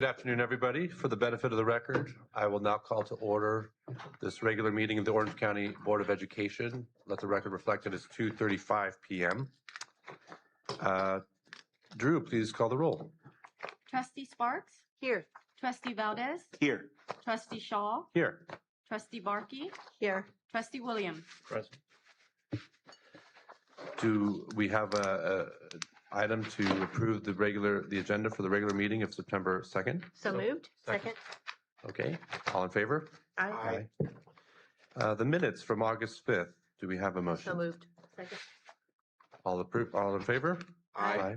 Good afternoon, everybody. For the benefit of the record, I will now call to order this regular meeting of the Orange County Board of Education. Let the record reflect it is 2:35 p.m. Drew, please call the roll. Trustee Sparks? Here. Trustee Valdez? Here. Trustee Shaw? Here. Trustee Barkey? Here. Trustee Williams? Present. Do we have a item to approve the agenda for the regular meeting of September 2nd? So moved. Second. Okay, all in favor? Aye. The minutes from August 5th, do we have a motion? So moved. Second. All in favor? Aye.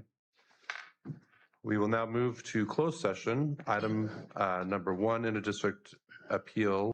We will now move to closed session. Item number 1, in a district appeal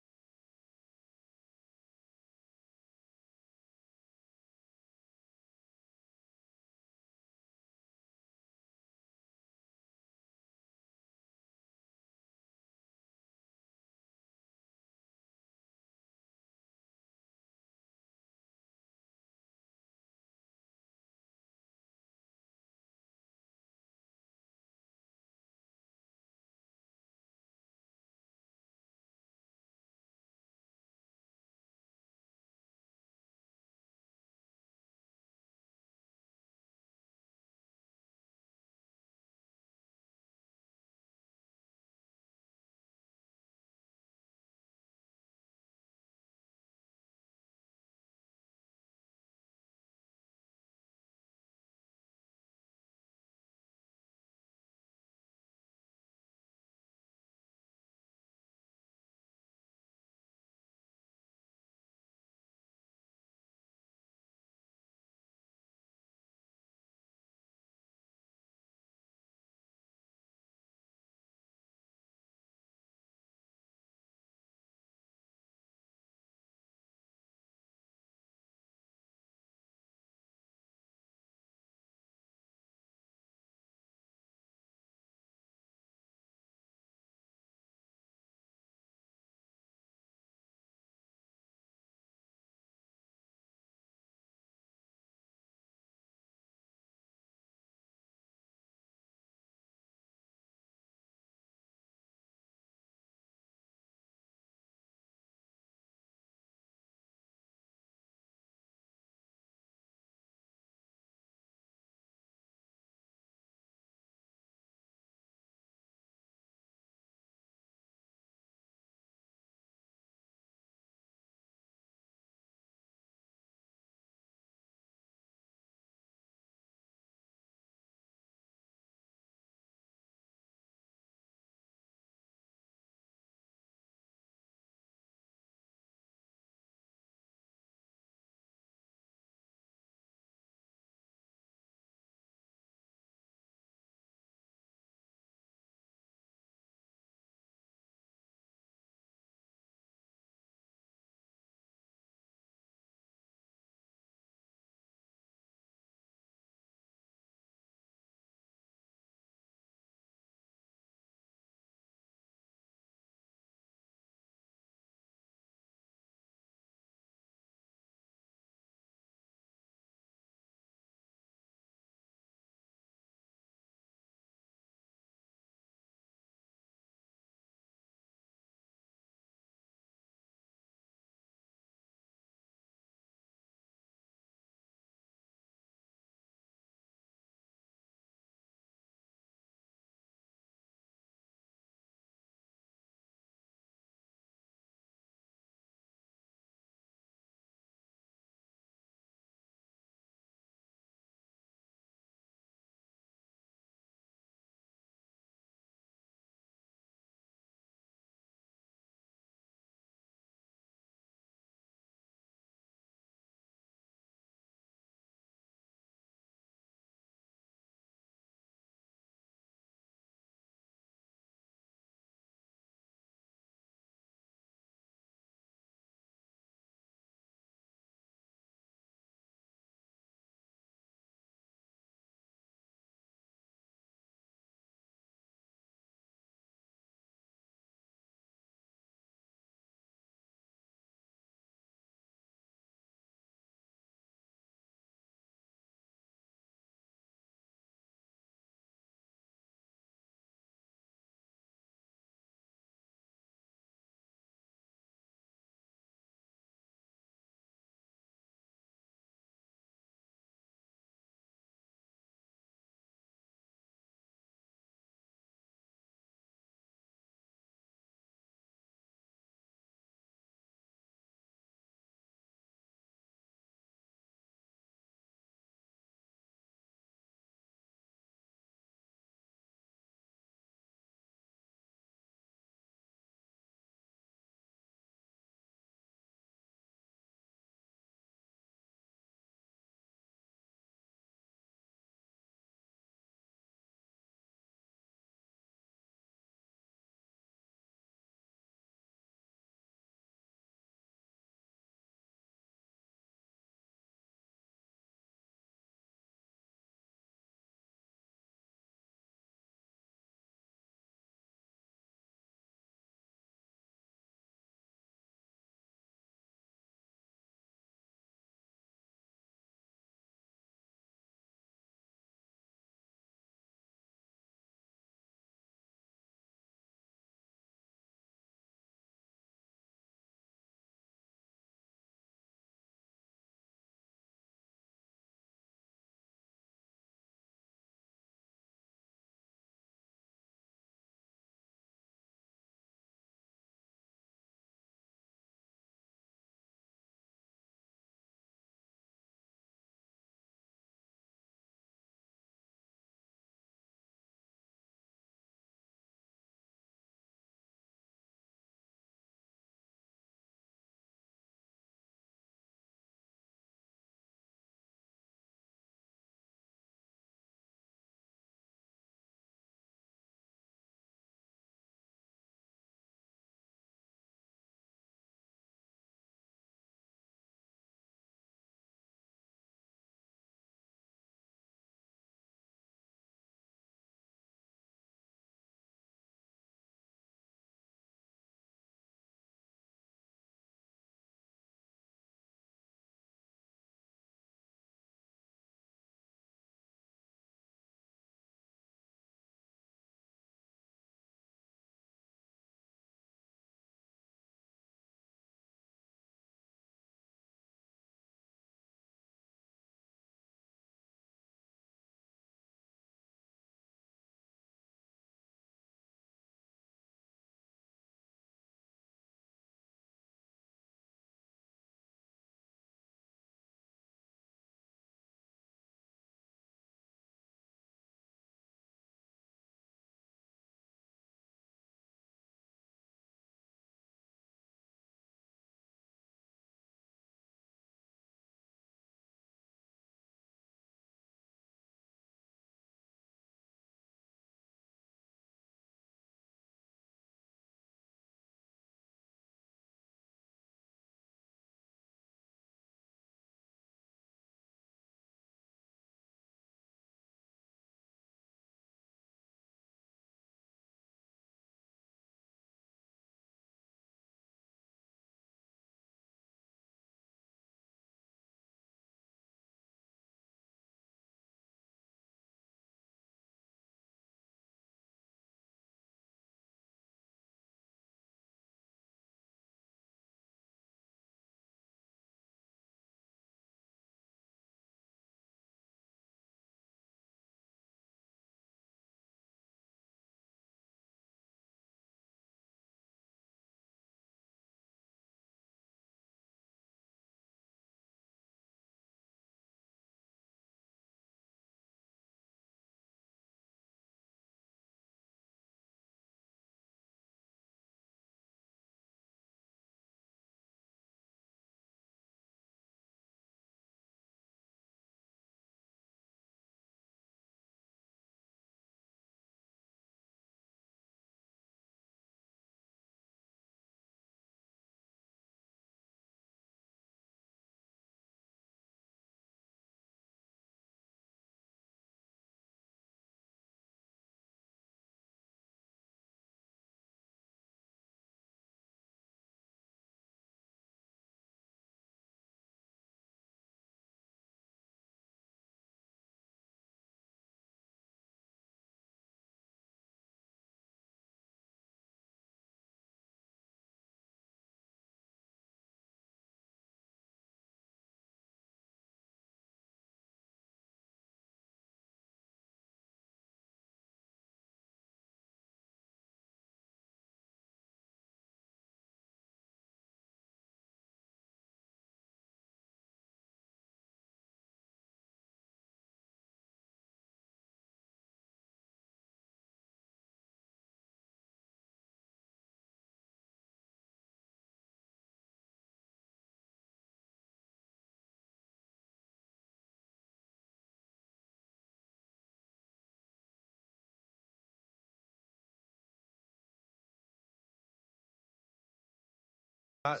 Not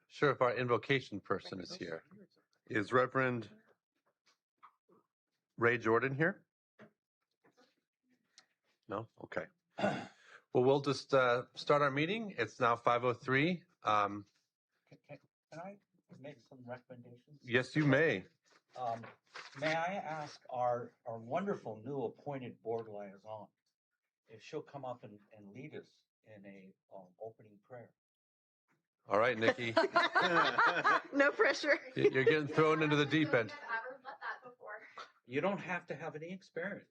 sure if our invocation person is here. Is Reverend Ray Jordan here? No? Okay. Well, we'll just start our meeting. It's now 5:03. Can I make some recommendations? Yes, you may. May I ask our wonderful new appointed board liaison if she'll come up and lead us in a opening prayer? All right, Nikki. No pressure. You're getting thrown into the deep end. You don't have to have any experience.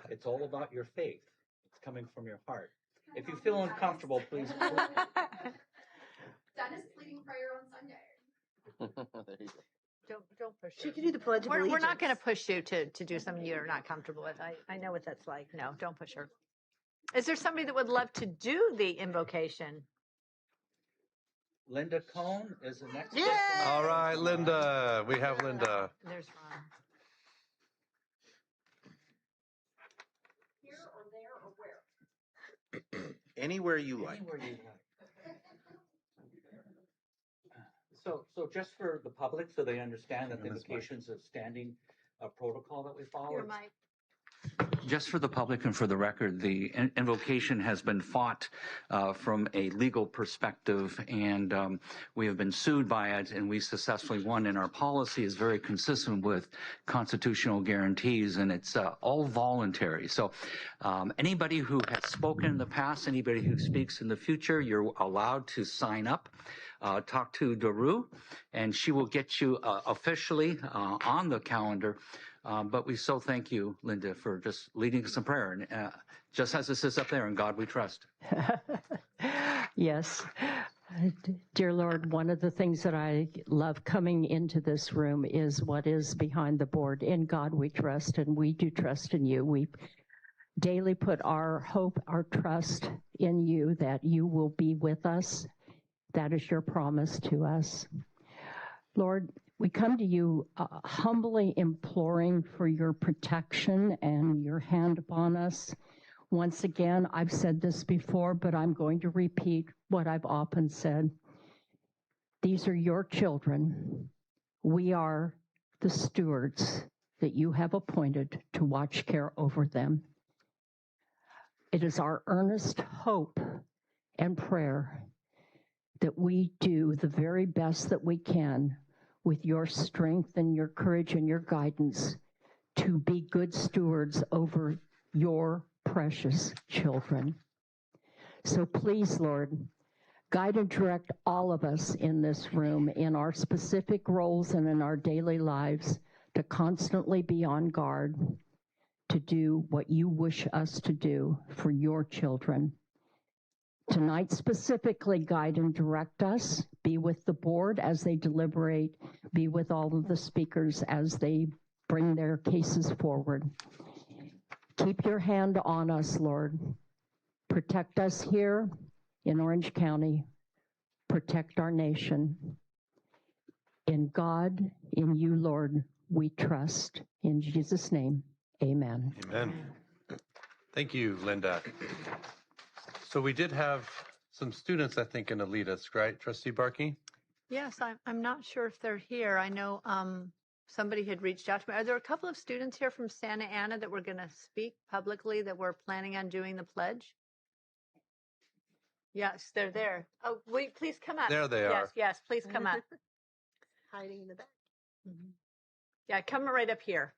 It's all about your faith. It's coming from your heart. If you feel uncomfortable, please. Dennis leading prayer on Sunday. Don't push her. She can do the Pledge of We're Allegiance. not going to push you to do something you're not comfortable with. I know what that's like. No, don't push her. Is there somebody that would love to do the invocation? Linda Cohn is the next. Yay! All right, Linda. We have Linda. There's Ron. Here or there or where? Anywhere you like. Anywhere you like. So just for the public, so they understand that the invocation is a standing protocol that we follow. Your mic. Just for the public and for the record, the invocation has been fought from a legal perspective, and we have been sued by it, and we successfully won. And our policy is very consistent with constitutional guarantees, and it's all voluntary. So anybody who has spoken in the past, anybody who speaks in the future, you're allowed to sign up. Talk to Daru, and she will get you officially on the calendar. But we so thank you, Linda, for just leading us in prayer. And just as it says up there, in God we trust. Yes. Dear Lord, one of the things that I love coming into this room is what is behind the board. In God we trust, and we do trust in you. We daily put our hope, our trust in you, that you will be with us. That is your promise to us. Lord, we come to you humbly imploring for your protection and your hand upon us. Once again, I've said this before, but I'm going to repeat what I've often said. These are your children. We are the stewards that you have appointed to watch care over them. It is our earnest hope and prayer that we do the very best that we can with your strength and your courage and your guidance to be good stewards over your precious children. So please, Lord, guide and direct all of us in this room in our specific roles and in our daily lives to constantly be on guard, to do what you wish us to do for your children. Tonight, specifically, guide and direct us. Be with the board as they deliberate. Be with all of the speakers as they bring their cases forward. Keep your hand on us, Lord. Protect us here in Orange County. Protect our nation. In God, in you, Lord, we trust. In Jesus' name, amen. Amen. Thank you, Linda. So we did have some students, I think, going to lead us, right, Trustee Barkey? Yes, I'm not sure if they're here. I know somebody had reached out to me. Are there a couple of students here from Santa Ana that were going to speak publicly that were planning on doing the pledge? Yes, they're there. Oh, wait, please come up. There they are. Yes, please come up. Hiding in the back. Yeah, come right up here.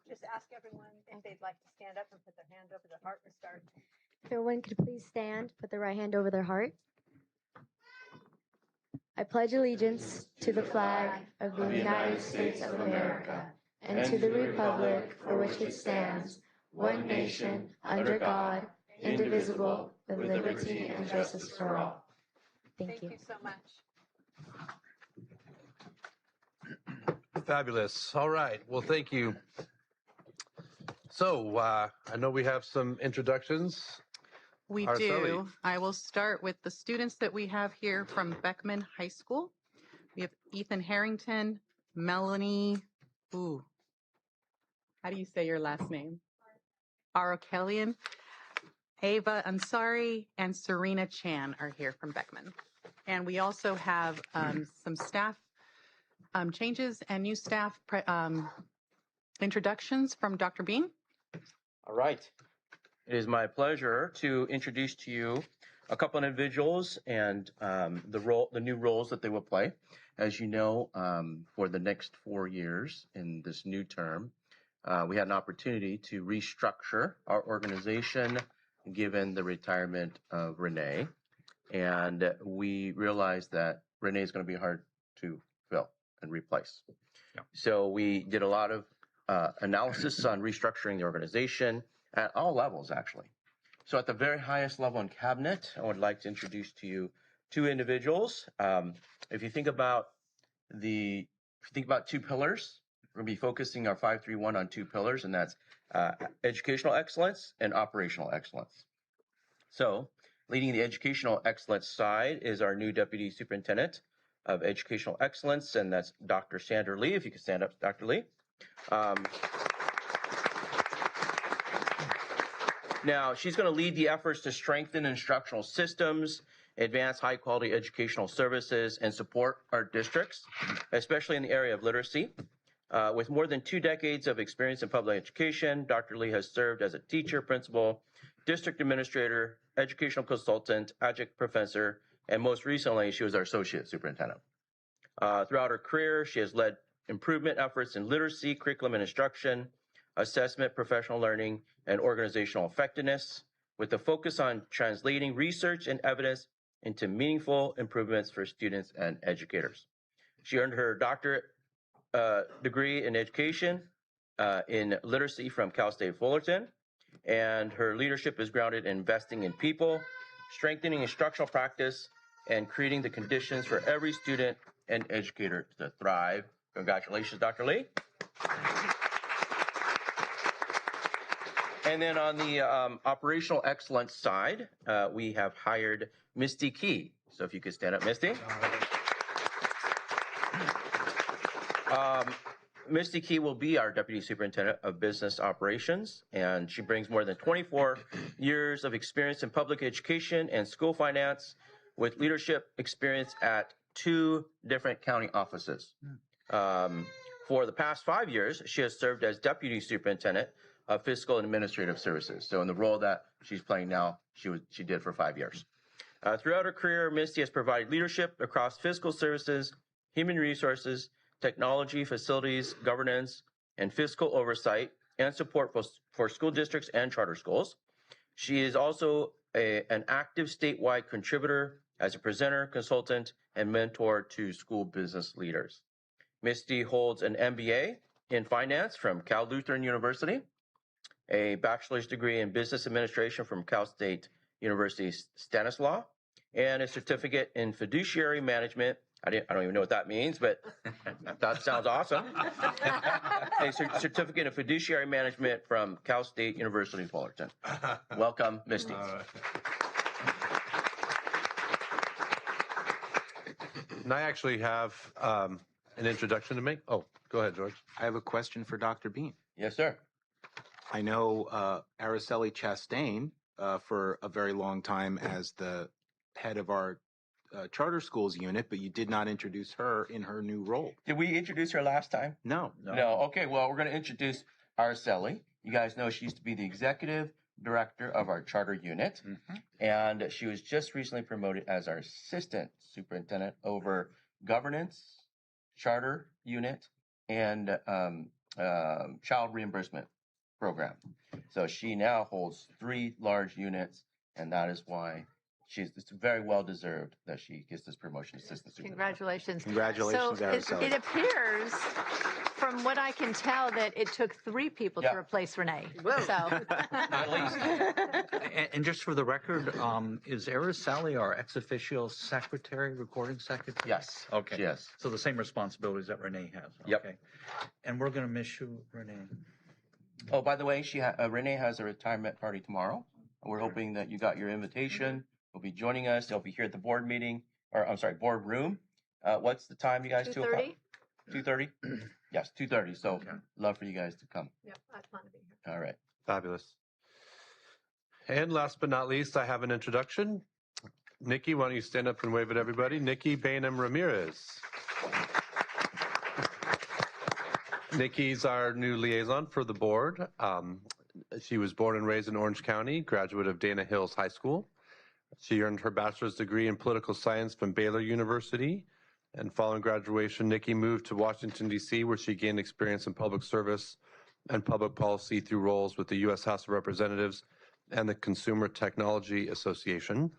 Just ask everyone if they'd like to stand up and put their hand over their heart and start. If everyone could please stand, put their right hand over their heart. I pledge allegiance to the flag of the United States of America and to the republic for which it stands, one nation, under God, indivisible, with liberty and justice for all. Thank you. Thank you so much. Fabulous. All right. Well, thank you. So I know we have some introductions. We Araceli. do. I will start with the students that we have here from Beckman High School. We have Ethan Harrington, Melanie, how do you say your last name? Arokelian, Ava Ansari, and Serena Chan are here from Beckman. And we also have some staff changes and new staff introductions from Dr. Bean. All right. It is my pleasure to introduce to you a couple of individuals and the new roles that they will play. As you know, for the next 4 years in this new term, we had an opportunity to restructure our organization given the retirement of Renee. And we realized that Renee is going to be hard to fill and replace. Yeah. So we did a lot of analysis on restructuring the organization at all levels, actually. So at the very highest level in cabinet, I would like to introduce to you 2 individuals. If you think about 2 pillars, we're going to be focusing our 531 on 2 pillars, and that's educational excellence and operational excellence. So leading the educational excellence side is our new Deputy Superintendent of Educational Excellence, and that's Dr. Sandra Lee. If you could stand up, Dr. Lee. Now, she's going to lead the efforts to strengthen instructional systems, advance high-quality educational services, and support our districts, especially in the area of literacy. With more than 2 decades of experience in public education, Dr. Lee has served as a teacher, principal, district administrator, educational consultant, adjunct professor, and most recently, she was our associate superintendent. Throughout her career, she has led improvement efforts in literacy, curriculum and instruction, assessment, professional learning, and organizational effectiveness, with a focus on translating research and evidence into meaningful improvements for students and educators. She earned her doctorate degree in education in literacy from Cal State Fullerton, and her leadership is grounded in investing in people, strengthening instructional practice, and creating the conditions for every student and educator to thrive. Congratulations, Dr. Lee. And then on the operational excellence side, we have hired Misty Key. So if you could stand up, Misty. Misty Key will be our Deputy Superintendent of Business Operations, and she brings more than 24 years of experience in public education and school finance with leadership experience at 2 different county offices. For the past 5 years, she has served as Deputy Superintendent of Fiscal and Administrative Services. So in the role that she's playing now, she did for 5 years. Throughout her career, Misty has provided leadership across fiscal services, human resources, technology, facilities, governance, and fiscal oversight and support for school districts and charter schools. She is also an active statewide contributor as a presenter, consultant, and mentor to school business leaders. Misty holds an MBA in finance from Cal Lutheran University, a bachelor's degree in business administration from Cal State University Stanislaus, and a certificate in fiduciary management. I don't even know what that means, but that sounds awesome. A certificate in fiduciary management from Cal State University Fullerton. Welcome, Misty. And I actually have an introduction to make. Oh, go ahead, George. I have a question for Dr. Bean. Yes, sir. I know Araceli Chastain for a very long time as the head of our charter schools unit, but you did not introduce her in her new role. Did we introduce her last time? No. No. Okay, well, we're going to introduce Araceli. You guys know she used to be the executive director of our charter unit, and she was just recently promoted as our assistant superintendent over governance, charter unit, and child reimbursement program. So she now holds 3 large units, and that is why it's very well deserved that she gets this promotion, assistant superintendent. Congratulations. Congratulations, So it appears, from what I can tell, that it took 3 people to replace Renee. Whoa. So. At least. And just for the record, is Araceli our ex officio secretary, recording secretary? Yes. Okay. Yes. So the same responsibilities that Renee has. Yep. Okay. And we're going to miss you, Renee. Oh, by the way, Renee has a retirement party tomorrow. We're hoping that you got your invitation. Will be joining us. They'll be here at the board meeting, or I'm sorry, board room, What's the time, you guys? 2:30? 2:30? Yes, 2:30. So love for you guys to come. Yep, I plan to be here. All right. Fabulous. And last but not least, I have an introduction. Nikki, why don't you stand up and wave at everybody? Nikki Bainham Ramirez. Nikki's our new liaison for the board. She was born and raised in Orange County, graduate of Dana Hills High School. She earned her bachelor's degree in political science from Baylor University. And following graduation, Nikki moved to Washington, D.C., where she gained experience in public service and public policy through roles with the U.S. House of Representatives and the Consumer Technology Association.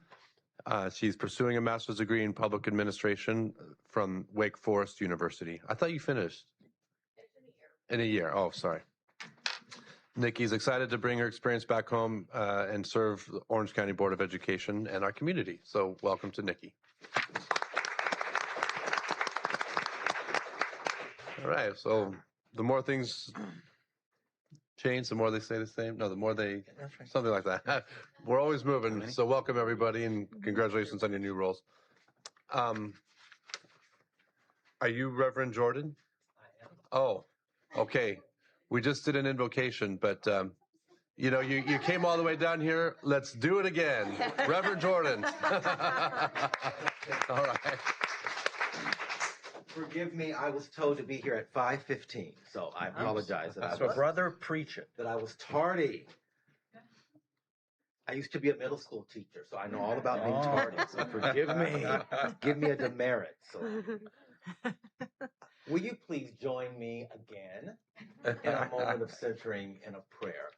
She's pursuing a master's degree in public administration from Wake Forest University. I thought you finished. In a year. Oh, sorry. Nikki's excited to bring her experience back home and serve the Orange County Board of Education and our community. So welcome to Nikki. All right. So the more things change, the more they stay the same. No, the more they, something like that. We're always moving. So welcome everybody and congratulations on your new roles. Are you Reverend Jordan? I am. Oh, okay. We just did an invocation, but you know, you came all the way down here. Let's do it again. Reverend Jordan. All right. Forgive me, I was told to be here at 5:15, so I apologize. So brother, preach it. That I was tardy. I used to be a middle school teacher, so I know all about being tardy. So forgive me. Give me a demerit. So. Will you please join me again in a moment of centering in a prayer?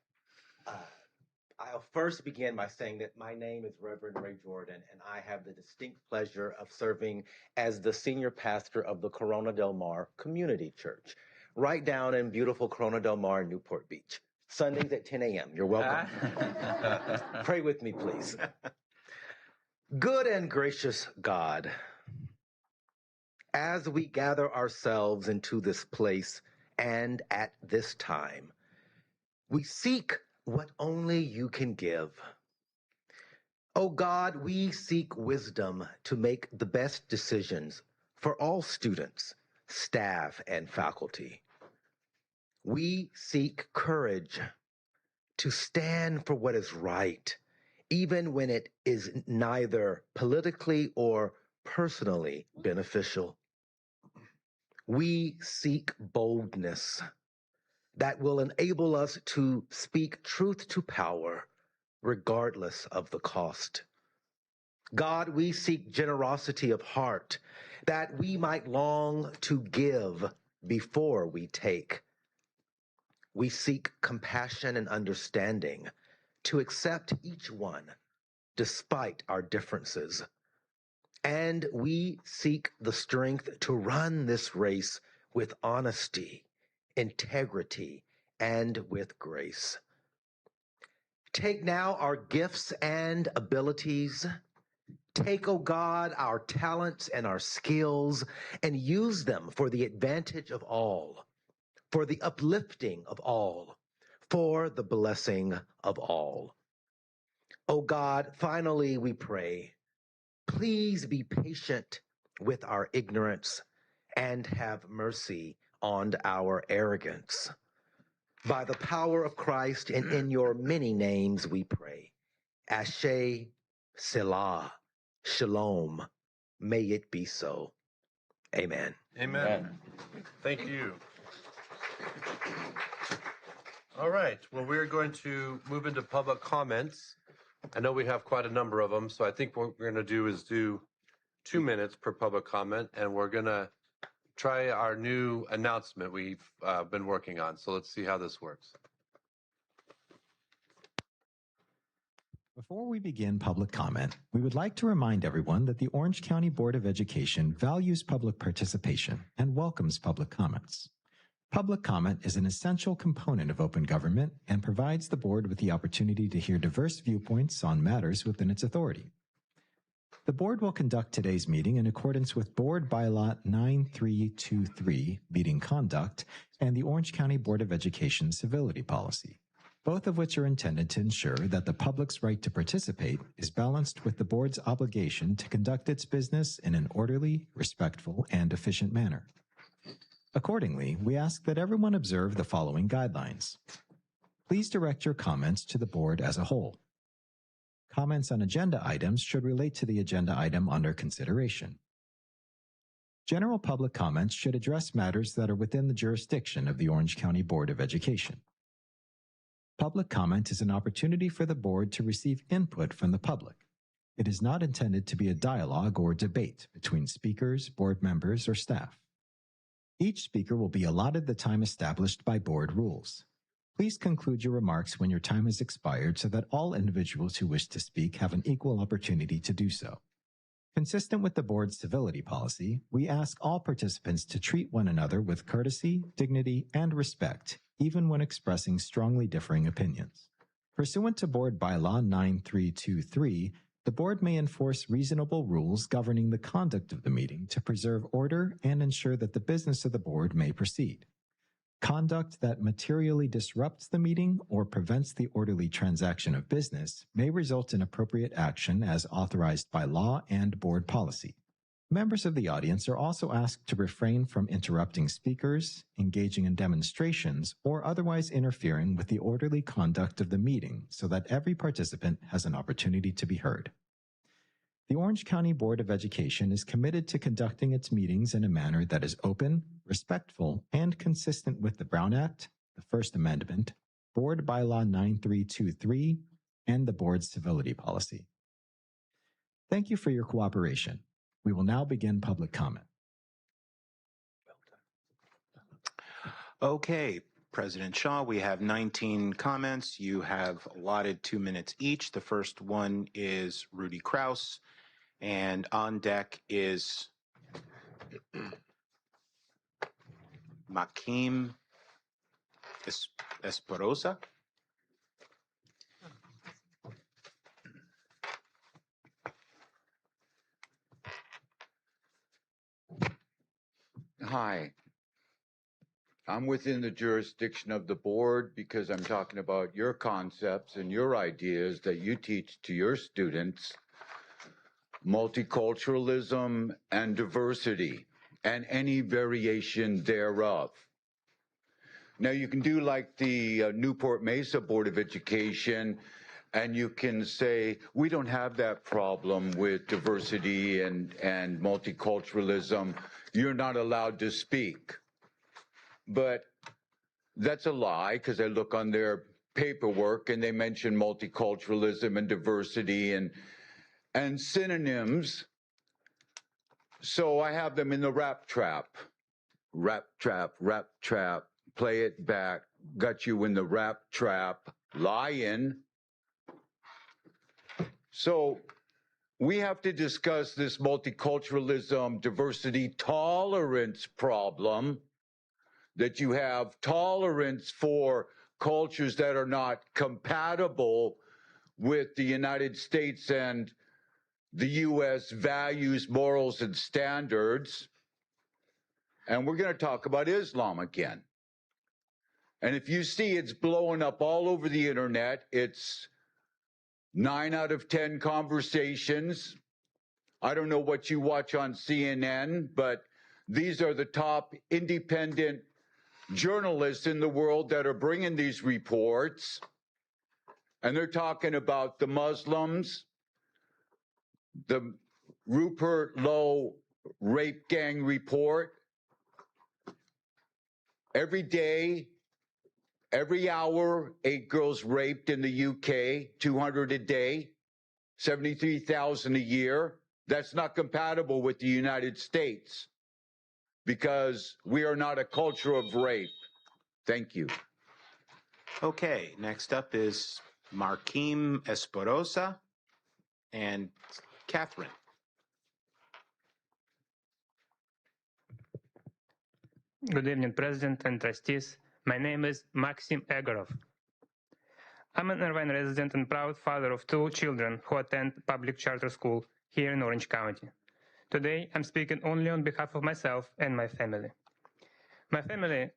I'll first begin by saying that my name is Reverend Ray Jordan, and I have the distinct pleasure of serving as the senior pastor of the Corona Del Mar Community Church, right down in beautiful Corona Del Mar, Newport Beach. Sundays at 10 a.m. You're welcome. Pray with me, please. Good and gracious God, as we gather ourselves into this place and at this time, we seek what only you can give. Oh God, we seek wisdom to make the best decisions for all students, staff, and faculty. We seek courage to stand for what is right, even when it is neither politically or personally beneficial. We seek boldness that will enable us to speak truth to power, regardless of the cost. God, we seek generosity of heart, that we might long to give before we take. We seek compassion and understanding to accept each one despite our differences. And we seek the strength to run this race with honesty, integrity, and with grace. Take now our gifts and abilities. Take, O God, our talents and our skills and use them for the advantage of all, for the uplifting of all, for the blessing of all. O God, finally we pray, please be patient with our ignorance and have mercy on our arrogance. By the power of Christ and in your many names we pray. Ashe, Selah, Shalom. May it be so. Amen. Amen. Thank you. All right. Well, we're going to move into public comments. I know we have quite a number of them, so I think what we're going to do is do 2 minutes per public comment, and we're going to try our new announcement we've been working on. So let's see how this works. Before we begin public comment, we would like to remind everyone that the Orange County Board of Education values public participation and welcomes public comments. Public comment is an essential component of open government and provides the board with the opportunity to hear diverse viewpoints on matters within its authority. The board will conduct today's meeting in accordance with Board Bylaw 9323, Meeting Conduct, and the Orange County Board of Education Civility Policy. both of which are intended to ensure that the public's right to participate is balanced with the board's obligation to conduct its business in an orderly, respectful, and efficient manner. Accordingly, we ask that everyone observe the following guidelines. Please direct your comments to the board as a whole. Comments on agenda items should relate to the agenda item under consideration. General public comments should address matters that are within the jurisdiction of the Orange County Board of Education. Public comment is an opportunity for the board to receive input from the public. It is not intended to be a dialogue or debate between speakers, board members, or staff. Each speaker will be allotted the time established by board rules. Please conclude your remarks when your time has expired so that all individuals who wish to speak have an equal opportunity to do so. Consistent with the board's civility policy, we ask all participants to treat one another with courtesy, dignity, and respect, even when expressing strongly differing opinions. Pursuant to Board Bylaw 9323, the board may enforce reasonable rules governing the conduct of the meeting to preserve order and ensure that the business of the board may proceed. Conduct that materially disrupts the meeting or prevents the orderly transaction of business may result in appropriate action as authorized by law and board policy. Members of the audience are also asked to refrain from interrupting speakers, engaging in demonstrations, or otherwise interfering with the orderly conduct of the meeting so that every participant has an opportunity to be heard. The Orange County Board of Education is committed to conducting its meetings in a manner that is open, respectful, and consistent with the Brown Act, the First Amendment, Board Bylaw 9323, and the board's civility policy. Thank you for your cooperation. We will now begin public comment. Okay, President Shaw, we have 19 comments. You have allotted 2 minutes each. The first one is Rudy Kraus, and on deck is Makim Esperosa. Hi. I'm within the jurisdiction of the board because I'm talking about your concepts and your ideas that you teach to your students, multiculturalism and diversity, and any variation thereof. Now, you can do like the Newport Mesa Board of Education, and you can say, we don't have that problem with diversity and multiculturalism. You're not allowed to speak. But that's a lie, because I look on their paperwork and they mention multiculturalism and diversity and synonyms. So I have them in the rap trap. Rap trap, rap trap, play it back, got you in the rap trap, lion. So we have to discuss this multiculturalism, diversity, tolerance problem, that you have tolerance for cultures that are not compatible with the United States and the U.S. values, morals, and standards. And we're going to talk about Islam again. And if you see it's blowing up all over the internet, it's 9 out of 10 conversations. I don't know what you watch on CNN, but these are the top independent journalists in the world that are bringing these reports. And they're talking about the Muslims, the Rupert Lowe rape gang report. Every day, every hour, 8 girls raped in the UK, 200 a day, 73,000 a year. That's not compatible with the United States because we are not a culture of rape. Thank you. Okay, next up is Makim Esperosa and Catherine. Good evening, President and trustees. My name is Maxim Egorov. I'm an Irvine resident and proud father of 2 children who attend public charter school here in Orange County. Today, I'm speaking only on behalf of myself and my family. My family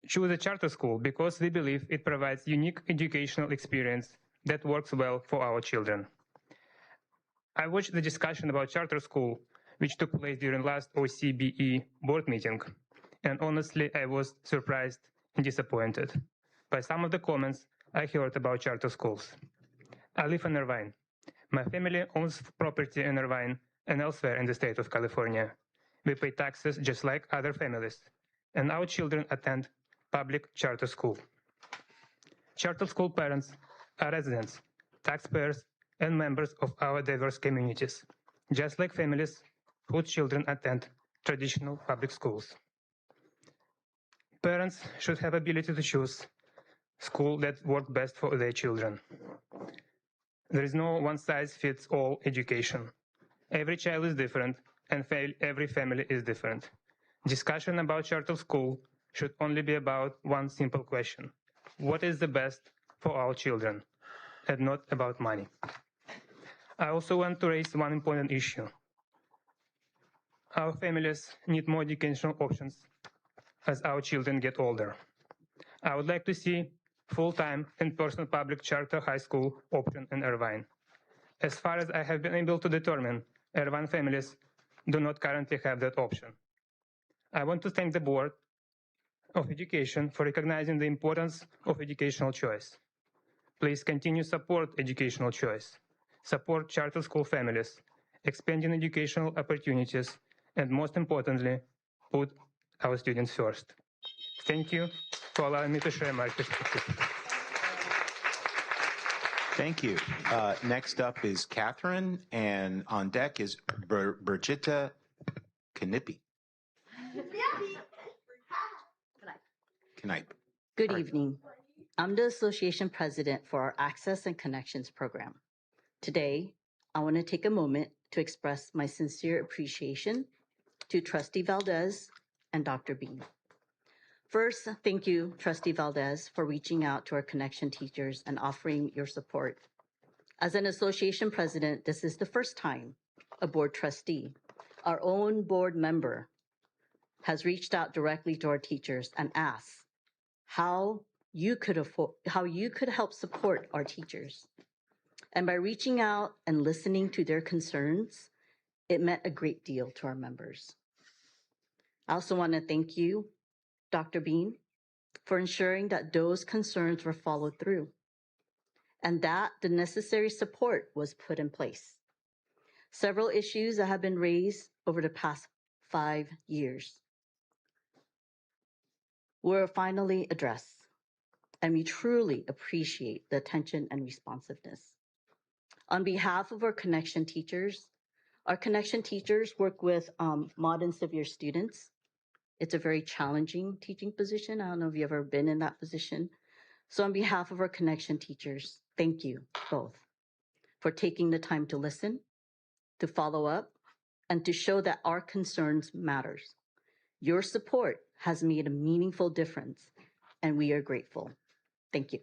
choose a charter school because we believe it provides unique educational experience that works well for our children. I watched the discussion about charter school, which took place during last OCBE board meeting, and honestly, I was surprised and disappointed by some of the comments I heard about charter schools. I live in Irvine. My family owns property in Irvine and elsewhere in the state of California. We pay taxes just like other families, and our children attend public charter school. Charter school parents are residents, taxpayers, and members of our diverse communities, just like families whose children attend traditional public schools. Parents should have ability to choose school that works best for their children. There is no one-size-fits-all education. Every child is different, and every family is different. Discussion about charter school should only be about one simple question: what is the best for our children, and not about money. I also want to raise one important issue. Our families need more educational options as our children get older. I would like to see full-time in-person public charter high school option in Irvine. As far as I have been able to determine, Irvine families do not currently have that option. I want to thank the Board of Education for recognizing the importance of educational choice. Please continue support educational choice, support charter school families, expanding educational opportunities, and most importantly, put our students first. Thank you for allowing me to share my perspective. Thank you. Next up is Catherine, and on deck is Brigitta Knipe. Knipe. Good evening. I'm the Association President for our Access and Connections program. Today, I want to take a moment to express my sincere appreciation to Trustee Valdez and Dr. Bean. First, thank you, Trustee Valdez, for reaching out to our connection teachers and offering your support. As an association president, this is the first time a board trustee, our own board member, has reached out directly to our teachers and asked how you could help support our teachers. And by reaching out and listening to their concerns, it meant a great deal to our members. I also want to thank you, Dr. Bean, for ensuring that those concerns were followed through and that the necessary support was put in place. Several issues that have been raised over the past 5 years were finally addressed, and we truly appreciate the attention and responsiveness. On behalf of our connection teachers work with mod and severe students. It's a very challenging teaching position. I don't know if you've ever been in that position. So on behalf of our connection teachers, thank you both for taking the time to listen, to follow up, and to show that our concerns matters. Your support has made a meaningful difference, and we are grateful. Thank you.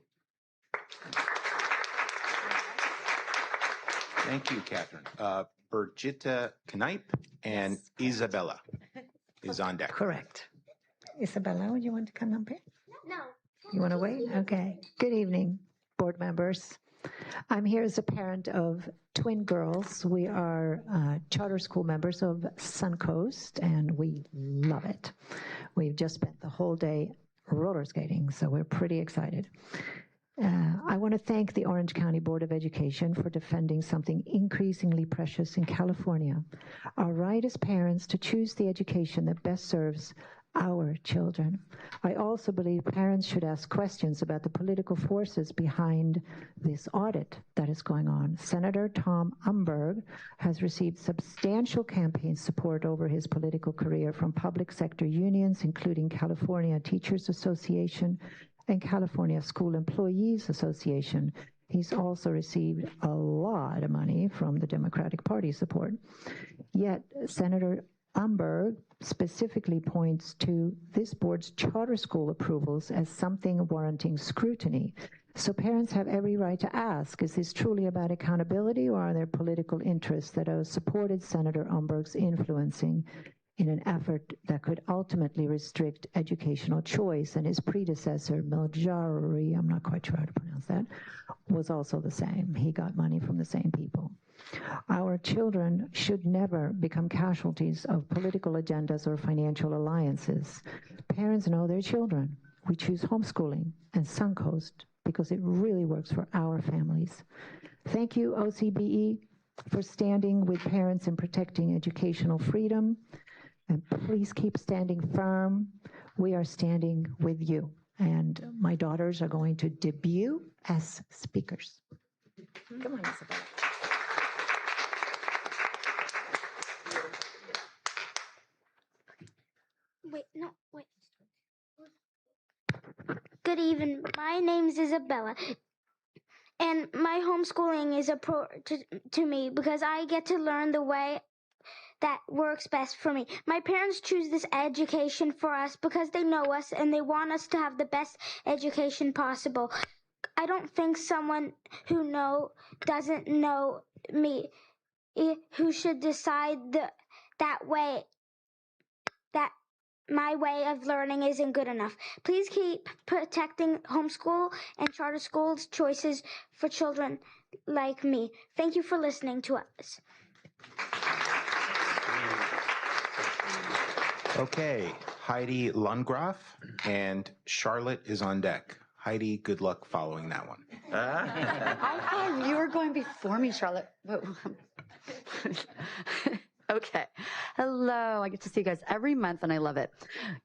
Thank you, Catherine. Brigitta Knipe and Isabella is on deck. Correct. Isabella, would you want to come up here? No. You want to wait? Okay. Good evening, board members. I'm here as a parent of twin girls. We are charter school members of Suncoast, and we love it. We've just spent the whole day roller skating, so we're pretty excited. I want to thank the Orange County Board of Education for defending something increasingly precious in California, our right as parents to choose the education that best serves our children. I also believe parents should ask questions about the political forces behind this audit that is going on. Senator Tom Umberg has received substantial campaign support over his political career from public sector unions, including California Teachers Association and California School Employees Association. He's also received a lot of money from the Democratic Party support. Yet Senator Umberg specifically points to this board's charter school approvals as something warranting scrutiny. So parents have every right to ask, is this truly about accountability, or are there political interests that have supported Senator Umberg's influencing in an effort that could ultimately restrict educational choice. And his predecessor, Miljari, I'm not quite sure how to pronounce that, was also the same. He got money from the same people. Our children should never become casualties of political agendas or financial alliances. Parents know their children. We choose homeschooling and Suncoast because it really works for our families. Thank you, OCBE, for standing with parents and protecting educational freedom. And please keep standing firm. We are standing with you. And my daughters are going to debut as speakers. Come on, Isabella. Wait. Good evening. My name is Isabella. And my homeschooling is a pro to me because I get to learn the way that works best for me. My parents choose this education for us because they know us and they want us to have the best education possible. I don't think someone who doesn't know me who should decide that my way of learning isn't good enough. Please keep protecting homeschool and charter schools choices for children like me. Thank you for listening to us. Okay, Heidi Lundgraf and Charlotte is on deck. Heidi, good luck following that one. How fun. You were going before me, Charlotte. Okay. Hello. I get to see you guys every month, and I love it.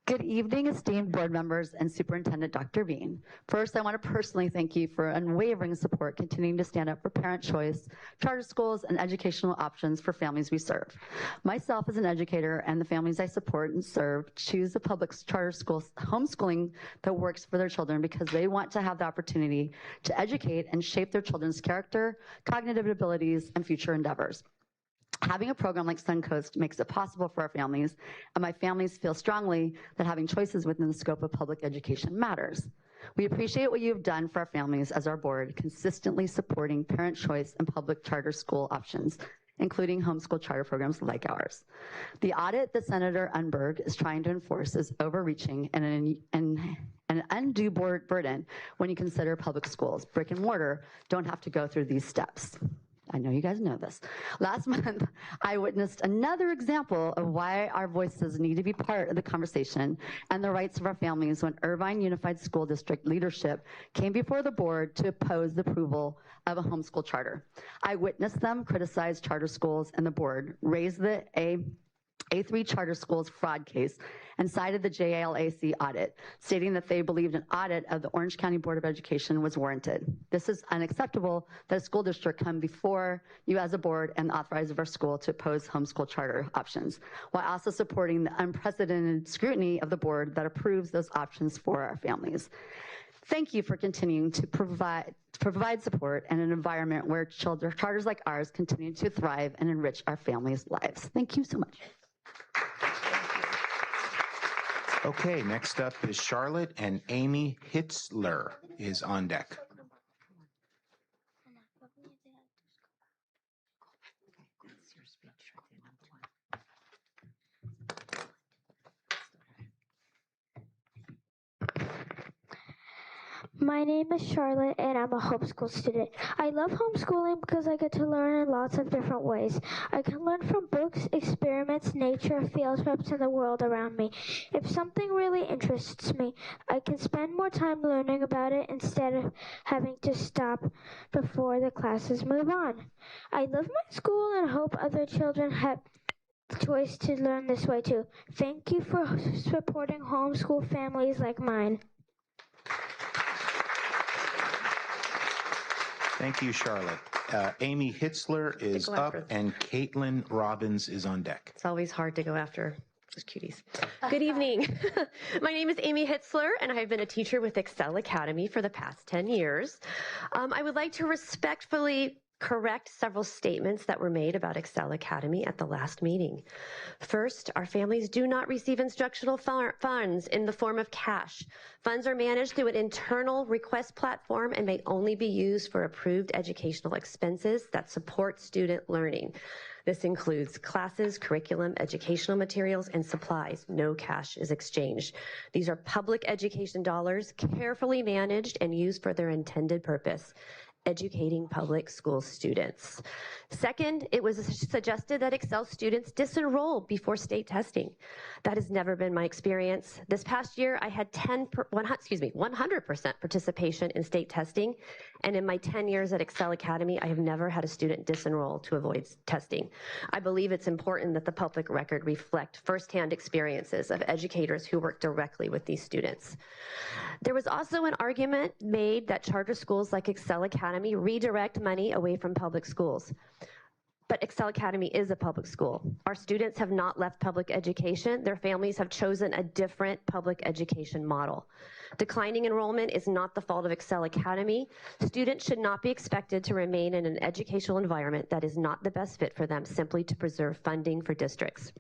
Good evening, esteemed board members and Superintendent Dr. Bean. First, I want to personally thank you for unwavering support, continuing to stand up for parent choice, charter schools, and educational options for families we serve. Myself as an educator and the families I support and serve choose the public charter schools homeschooling that works for their children because they want to have the opportunity to educate and shape their children's character, cognitive abilities, and future endeavors. Having a program like Suncoast makes it possible for our families, and my families feel strongly that having choices within the scope of public education matters. We appreciate what you've done for our families as our board, consistently supporting parent choice and public charter school options, including homeschool charter programs like ours. The audit that Senator Unberg is trying to enforce is overreaching and an undue burden when you consider public schools. Brick and mortar don't have to go through these steps. I know you guys know this. Last month, I witnessed another example of why our voices need to be part of the conversation and the rights of our families when Irvine Unified School District leadership came before the board to oppose the approval of a homeschool charter. I witnessed them criticize charter schools, and the board raised the A3 charter schools fraud case and cited the JLAC audit, stating that they believed an audit of the Orange County Board of Education was warranted. This is unacceptable that a school district come before you as a board and authorize our school to oppose homeschool charter options, while also supporting the unprecedented scrutiny of the board that approves those options for our families. Thank you for continuing to provide support in an environment where charters like ours continue to thrive and enrich our families' lives. Thank you so much. Okay, next up is Charlotte, and Amy Hitzler is on deck. My name is Charlotte, and I'm a homeschool student. I love homeschooling because I get to learn in lots of different ways. I can learn from books, experiments, nature, field trips, and the world around me. If something really interests me, I can spend more time learning about it instead of having to stop before the classes move on. I love my school and hope other children have the choice to learn this way too. Thank you for supporting homeschool families like mine. Thank you, Charlotte. Amy Hitzler is up, and Caitlin Robbins is on deck. It's always hard to go after those cuties. Good evening. My name is Amy Hitzler, and I've been a teacher with Excel Academy for the past 10 years. I would like to respectfully correct several statements that were made about Excel Academy at the last meeting. First, our families do not receive instructional funds in the form of cash. Funds are managed through an internal request platform and may only be used for approved educational expenses that support student learning. This includes classes, curriculum, educational materials, and supplies. No cash is exchanged. These are public education dollars carefully managed and used for their intended purpose: educating public school students. Second, it was suggested that Excel students disenroll before state testing. That has never been my experience. This past year, I had 100% participation in state testing, and in my 10 years at Excel Academy, I have never had a student disenroll to avoid testing. I believe it's important that the public record reflect firsthand experiences of educators who work directly with these students. There was also an argument made that charter schools like Excel Academy redirect money away from public schools. But Excel Academy is a public school. Our students have not left public education. Their families have chosen a different public education model. Declining enrollment is not the fault of Excel Academy. Students should not be expected to remain in an educational environment that is not the best fit for them simply to preserve funding for districts.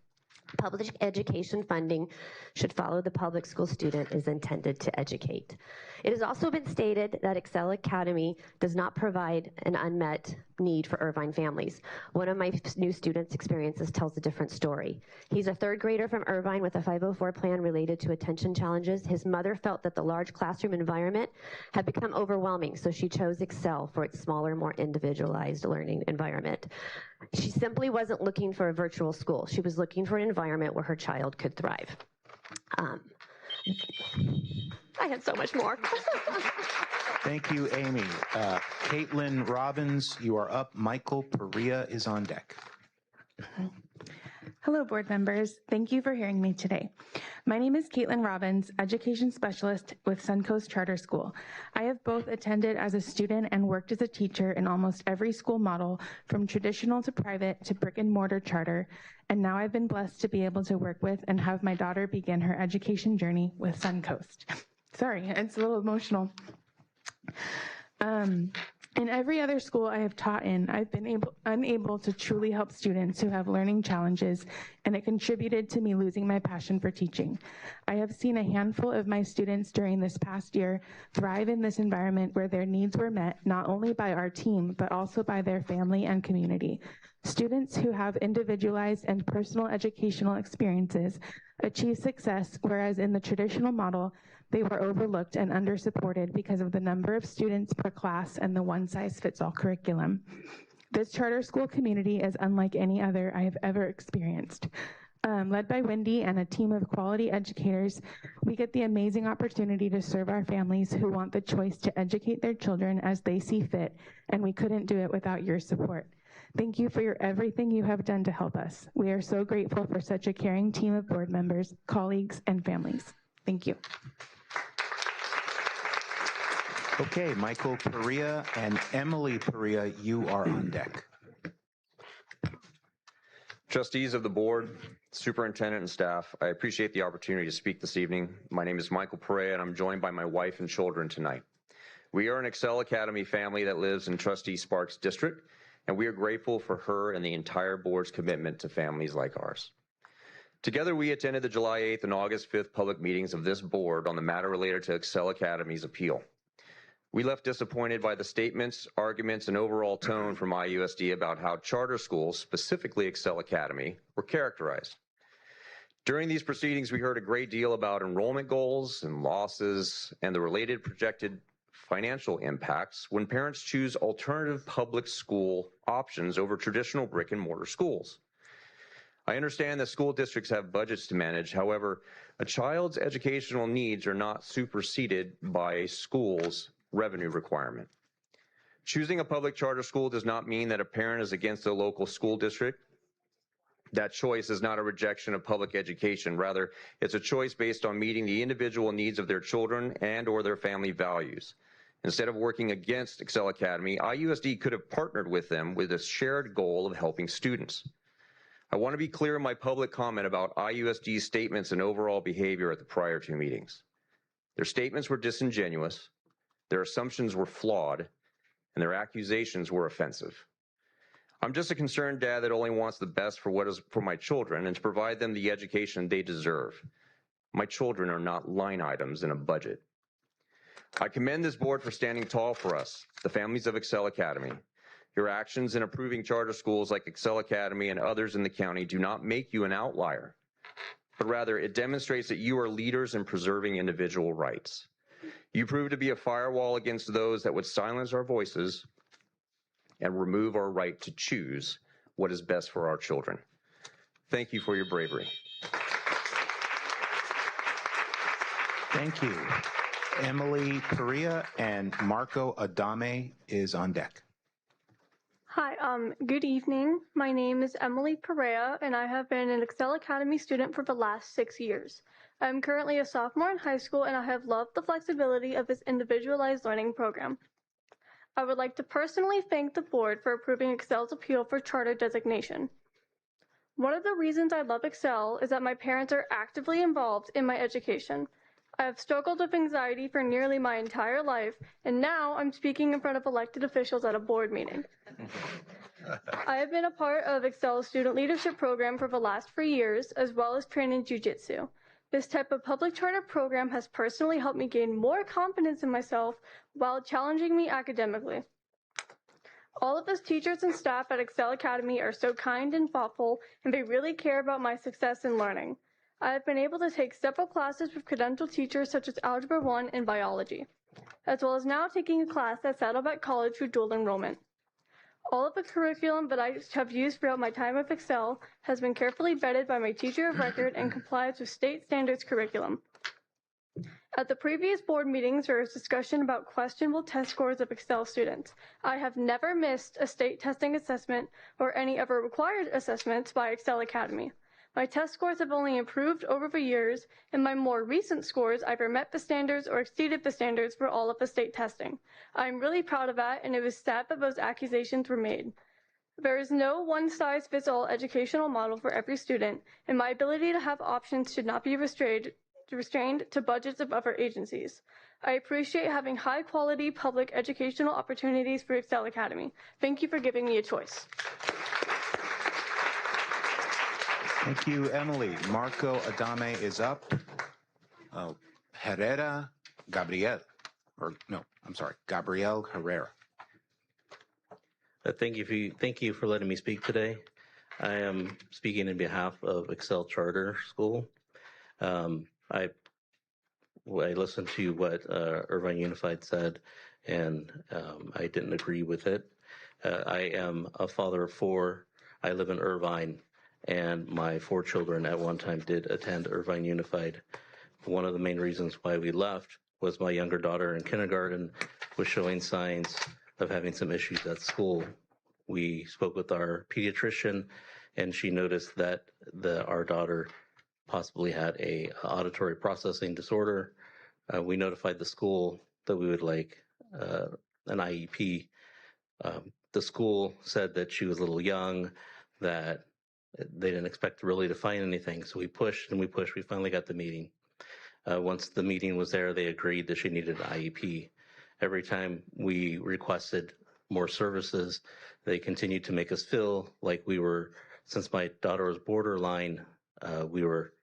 Public education funding should follow the public school student is intended to educate. It has also been stated that Excel Academy does not provide an unmet need for Irvine families. One of my new students' experiences tells a different story. He's a third grader from Irvine with a 504 plan related to attention challenges. His mother felt that the large classroom environment had become overwhelming, so she chose Excel for its smaller, more individualized learning environment. She simply wasn't looking for a virtual school. She was looking for an environment where her child could thrive. I had so much more. Thank you, Amy. Caitlin Robbins, you are up. Michael Perea is on deck. Hello, board members. Thank you for hearing me today. My name is Caitlin Robbins, Education Specialist with Suncoast Charter School. I have both attended as a student and worked as a teacher in almost every school model, from traditional to private to brick and mortar charter, and now I've been blessed to be able to work with and have my daughter begin her education journey with Suncoast. Sorry, it's a little emotional. In every other school I have taught in, I've been unable to truly help students who have learning challenges, and it contributed to me losing my passion for teaching. I have seen a handful of my students during this past year thrive in this environment where their needs were met not only by our team, but also by their family and community. Students who have individualized and personal educational experiences achieve success, whereas in the traditional model, they were overlooked and undersupported because of the number of students per class and the one-size-fits-all curriculum. This charter school community is unlike any other I have ever experienced. Led by Wendy and a team of quality educators, we get the amazing opportunity to serve our families who want the choice to educate their children as they see fit, and we couldn't do it without your support. Thank you for everything you have done to help us. We are so grateful for such a caring team of board members, colleagues, and families. Thank you. Okay, Michael Perea and Emily Perea, you are on deck. Trustees of the board, superintendent and staff, I appreciate the opportunity to speak this evening. My name is Michael Perea and I'm joined by my wife and children tonight. We are an Excel Academy family that lives in Trustee Sparks' district, and we are grateful for her and the entire board's commitment to families like ours. Together, we attended the July 8th and August 5th public meetings of this board on the matter related to Excel Academy's appeal. We left disappointed by the statements, arguments, and overall tone from IUSD about how charter schools, specifically Excel Academy, were characterized. During these proceedings, we heard a great deal about enrollment goals and losses and the related projected financial impacts when parents choose alternative public school options over traditional brick and mortar schools. I understand that school districts have budgets to manage. However, a child's educational needs are not superseded by a school's revenue requirement. Choosing a public charter school does not mean that a parent is against a local school district. That choice is not a rejection of public education. Rather, it's a choice based on meeting the individual needs of their children and or their family values. Instead of working against Excel Academy, IUSD could have partnered with them with a shared goal of helping students. I want to be clear in my public comment about IUSD's statements and overall behavior at the prior two meetings. Their statements were disingenuous, their assumptions were flawed, and their accusations were offensive. I'm just a concerned dad that only wants the best for what is for my children and to provide them the education they deserve. My children are not line items in a budget. I commend this board for standing tall for us, the families of Excel Academy. Your actions in approving charter schools like Excel Academy and others in the county do not make you an outlier, but rather it demonstrates that you are leaders in preserving individual rights. You prove to be a firewall against those that would silence our voices and remove our right to choose what is best for our children. Thank you for your bravery. Thank you. Emily Perea and Marco Adame is on deck. Hi, good evening. My name is Emily Perea, and I have been an Excel Academy student for the last 6 years. I'm currently a sophomore in high school, and I have loved the flexibility of this individualized learning program. I would like to personally thank the board for approving Excel's appeal for charter designation. One of the reasons I love Excel is that my parents are actively involved in my education. I have struggled with anxiety for nearly my entire life, and now I'm speaking in front of elected officials at a board meeting. I have been a part of Excel's student leadership program for the last 3 years, as well as training jiu-jitsu. This type of public charter program has personally helped me gain more confidence in myself while challenging me academically. All of us teachers and staff at Excel Academy are so kind and thoughtful, and they really care about my success in learning. I have been able to take several classes with credentialed teachers such as Algebra 1 and Biology, as well as now taking a class at Saddleback College through dual enrollment. All of the curriculum that I have used throughout my time with Excel has been carefully vetted by my teacher of record and complies with state standards curriculum. At the previous board meetings, there was discussion about questionable test scores of Excel students. I have never missed a state testing assessment or any other required assessments by Excel Academy. My test scores have only improved over the years, and my more recent scores either met the standards or exceeded the standards for all of the state testing. I am really proud of that, and it was sad that those accusations were made. There is no one-size-fits-all educational model for every student, and my ability to have options should not be restrained to budgets of other agencies. I appreciate having high-quality public educational opportunities for Excel Academy. Thank you for giving me a choice. Thank you, Emily. Marco Adame is up. Gabriel Herrera. Thank you for letting me speak today. I am speaking in behalf of Excel Charter School. I listened to what Irvine Unified said, and I didn't agree with it. I am a father of 4. I live in Irvine, and my 4 children at one time did attend Irvine Unified. One of the main reasons why we left was my younger daughter in kindergarten was showing signs of having some issues at school. We spoke with our pediatrician, and she noticed that our daughter possibly had a auditory processing disorder. We notified the school that we would like an IEP. The school said that she was a little young, that they didn't expect really to find anything. So we pushed and we pushed. We finally got the meeting. Once the meeting was there, they agreed that she needed an IEP. Every time we requested more services, they continued to make us feel like we were, since my daughter was borderline, we were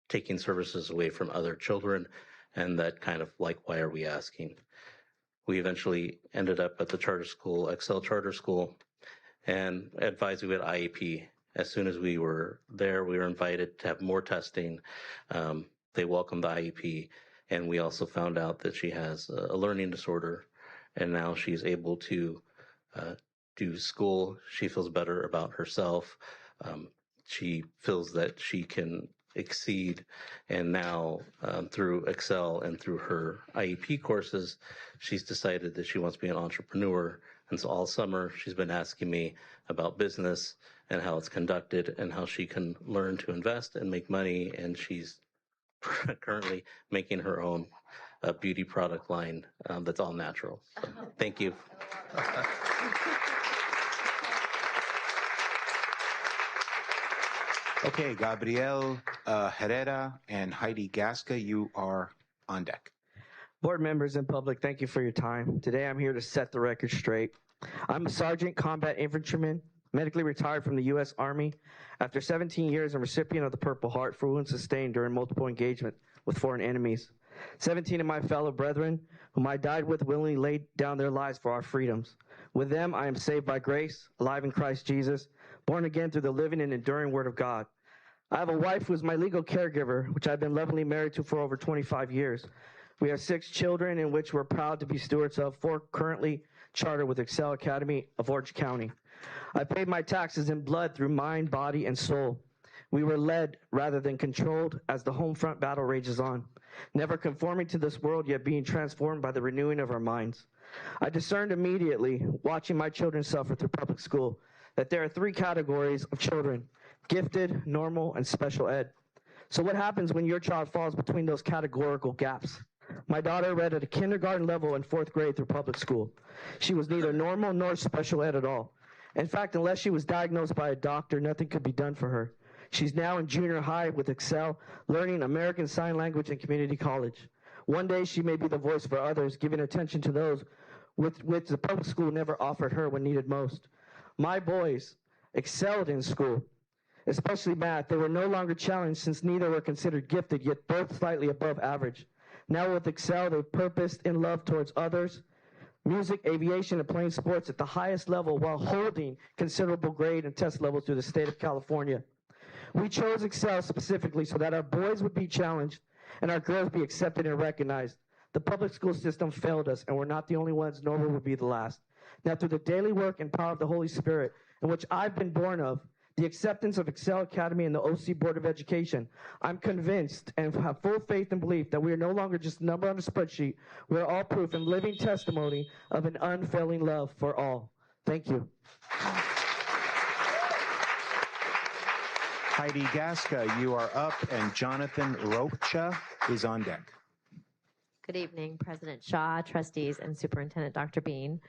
taking services away from other children, and that kind of like, why are we asking? We eventually ended up at the charter school, Excel Charter School, and advised we had IEP. As soon as we were there, we were invited to have more testing. They welcomed the IEP, and we also found out that she has a learning disorder, and now she's able to do school. She feels better about herself. She feels that she can exceed, and now through Excel and through her IEP courses, she's decided that she wants to be an entrepreneur. And so all summer, she's been asking me about business and how it's conducted and how she can learn to invest and make money. And she's currently making her own beauty product line that's all natural. So, thank you. Okay, Gabriel Herrera and Heidi Gasca, you are on deck. Board members and public, thank you for your time. Today I'm here to set the record straight. I'm a Sergeant Combat Infantryman medically retired from the U.S. Army after 17 years and recipient of the Purple Heart for wounds sustained during multiple engagement with foreign enemies. 17 of my fellow brethren, whom I died with, willingly laid down their lives for our freedoms. With them, I am saved by grace, alive in Christ Jesus, born again through the living and enduring Word of God. I have a wife who is my legal caregiver, which I've been lovingly married to for over 25 years. We have 6 children, in which we're proud to be stewards of, 4 currently chartered with Excel Academy of Orange County. I paid my taxes in blood through mind, body, and soul. We were led rather than controlled as the home front battle rages on, never conforming to this world, yet being transformed by the renewing of our minds. I discerned immediately, watching my children suffer through public school, that there are 3 categories of children: gifted, normal, and special ed. So what happens when your child falls between those categorical gaps? My daughter read at a kindergarten level in 4th grade through public school. She was neither normal nor special ed at all. In fact, unless she was diagnosed by a doctor, nothing could be done for her. She's now in junior high with Excel, learning American Sign Language and community college. One day she may be the voice for others, giving attention to those which the public school never offered her when needed most. My boys excelled in school, especially math. They were no longer challenged since neither were considered gifted, yet both slightly above average. Now with Excel, they've purposed in love towards others, music, aviation, and playing sports at the highest level while holding considerable grade and test levels through the state of California. We chose Excel specifically so that our boys would be challenged and our girls be accepted and recognized. The public school system failed us, and we're not the only ones, nor will we be the last. Now, through the daily work and power of the Holy Spirit, in which I've been born of, the acceptance of Excel Academy and the OC Board of Education, I'm convinced and have full faith and belief that we are no longer just a number on a spreadsheet. We are all proof and living testimony of an unfailing love for all. Thank you. Heidi Gasca, you are up, and Jonathan Rocha is on deck. Good evening, President Shaw, trustees, and Superintendent Dr. Bean.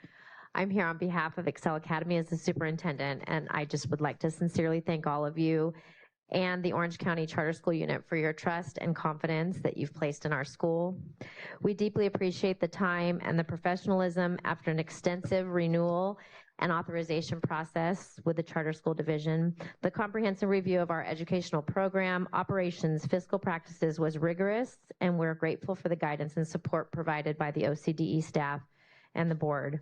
I'm here on behalf of Excel Academy as the superintendent, and I just would like to sincerely thank all of you and the Orange County Charter School Unit for your trust and confidence that you've placed in our school. We deeply appreciate the time and the professionalism after an extensive renewal and authorization process with the Charter School Division. The comprehensive review of our educational program, operations, fiscal practices was rigorous, and we're grateful for the guidance and support provided by the OCDE staff and the board.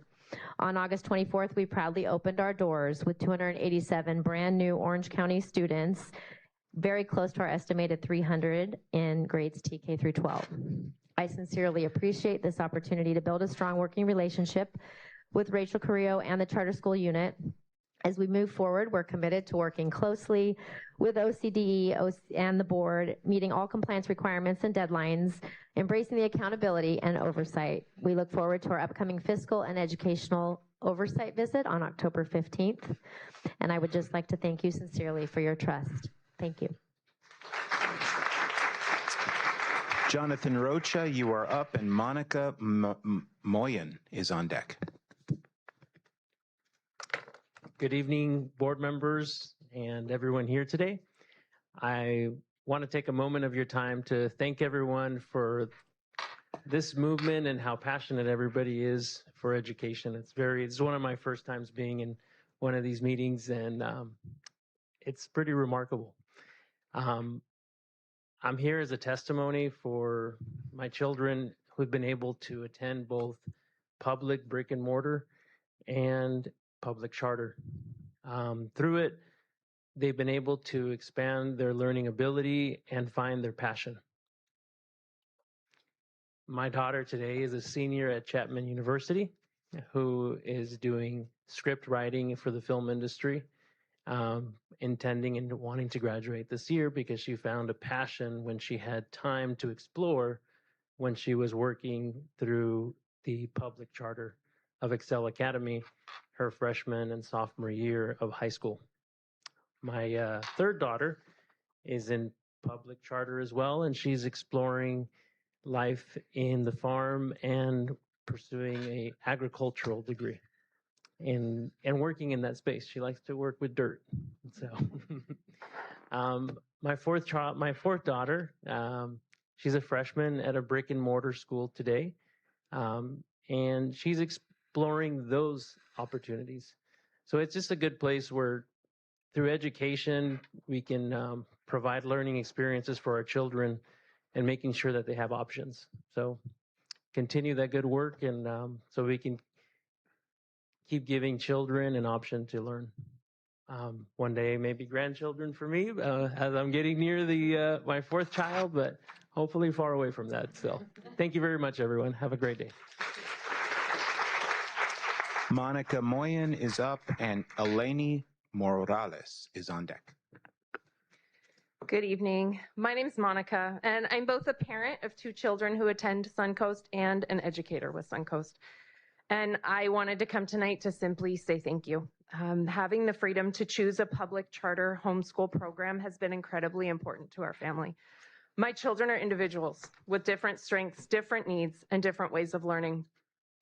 On August 24th, we proudly opened our doors with 287 brand new Orange County students, very close to our estimated 300 in grades TK through 12. I sincerely appreciate this opportunity to build a strong working relationship with Rachel Carrillo and the Charter School Unit. As we move forward, we're committed to working closely with OCDE and the board, meeting all compliance requirements and deadlines, embracing the accountability and oversight. We look forward to our upcoming fiscal and educational oversight visit on October 15th. And I would just like to thank you sincerely for your trust. Thank you. Jonathan Rocha, you are up, and Monica Moyen is on deck. Good evening, board members and everyone here today. I want to take a moment of your time to thank everyone for this movement and how passionate everybody is for education. It's one of my first times being in one of these meetings, and it's pretty remarkable. I'm here as a testimony for my children who've been able to attend both public brick and mortar and public charter. Through it, they've been able to expand their learning ability and find their passion. My daughter today is a senior at Chapman University who is doing script writing for the film industry, intending and wanting to graduate this year because she found a passion when she had time to explore when she was working through the public charter of Excel Academy her freshman and sophomore year of high school. My third daughter is in public charter as well, and she's exploring life in the farm and pursuing a agricultural degree and working in that space. She likes to work with dirt. So my fourth daughter, she's a freshman at a brick and mortar school today, and she's exploring those opportunities. So it's just a good place where through education, we can provide learning experiences for our children and making sure that they have options. So continue that good work, and so we can keep giving children an option to learn. One day, maybe grandchildren for me, as I'm getting near the my fourth child, but hopefully far away from that. So thank you very much, everyone. Have a great day. Monica Moyen is up, and Eleni Morales is on deck. Good evening. My name is Monica, and I'm both a parent of 2 children who attend Suncoast and an educator with Suncoast. And I wanted to come tonight to simply say thank you. Having the freedom to choose a public charter homeschool program has been incredibly important to our family. My children are individuals with different strengths, different needs, and different ways of learning.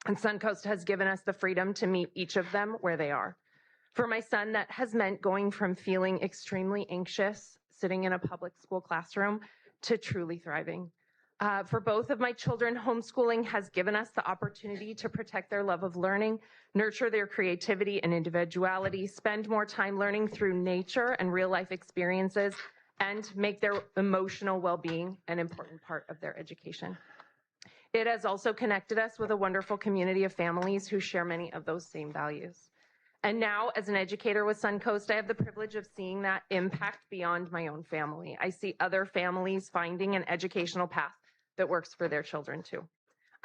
And Suncoast has given us the freedom to meet each of them where they are. For my son, that has meant going from feeling extremely anxious, sitting in a public school classroom, to truly thriving. For both of my children, homeschooling has given us the opportunity to protect their love of learning, nurture their creativity and individuality, spend more time learning through nature and real life experiences, and make their emotional well-being an important part of their education. It has also connected us with a wonderful community of families who share many of those same values. And now, as an educator with Suncoast, I have the privilege of seeing that impact beyond my own family. I see other families finding an educational path that works for their children too.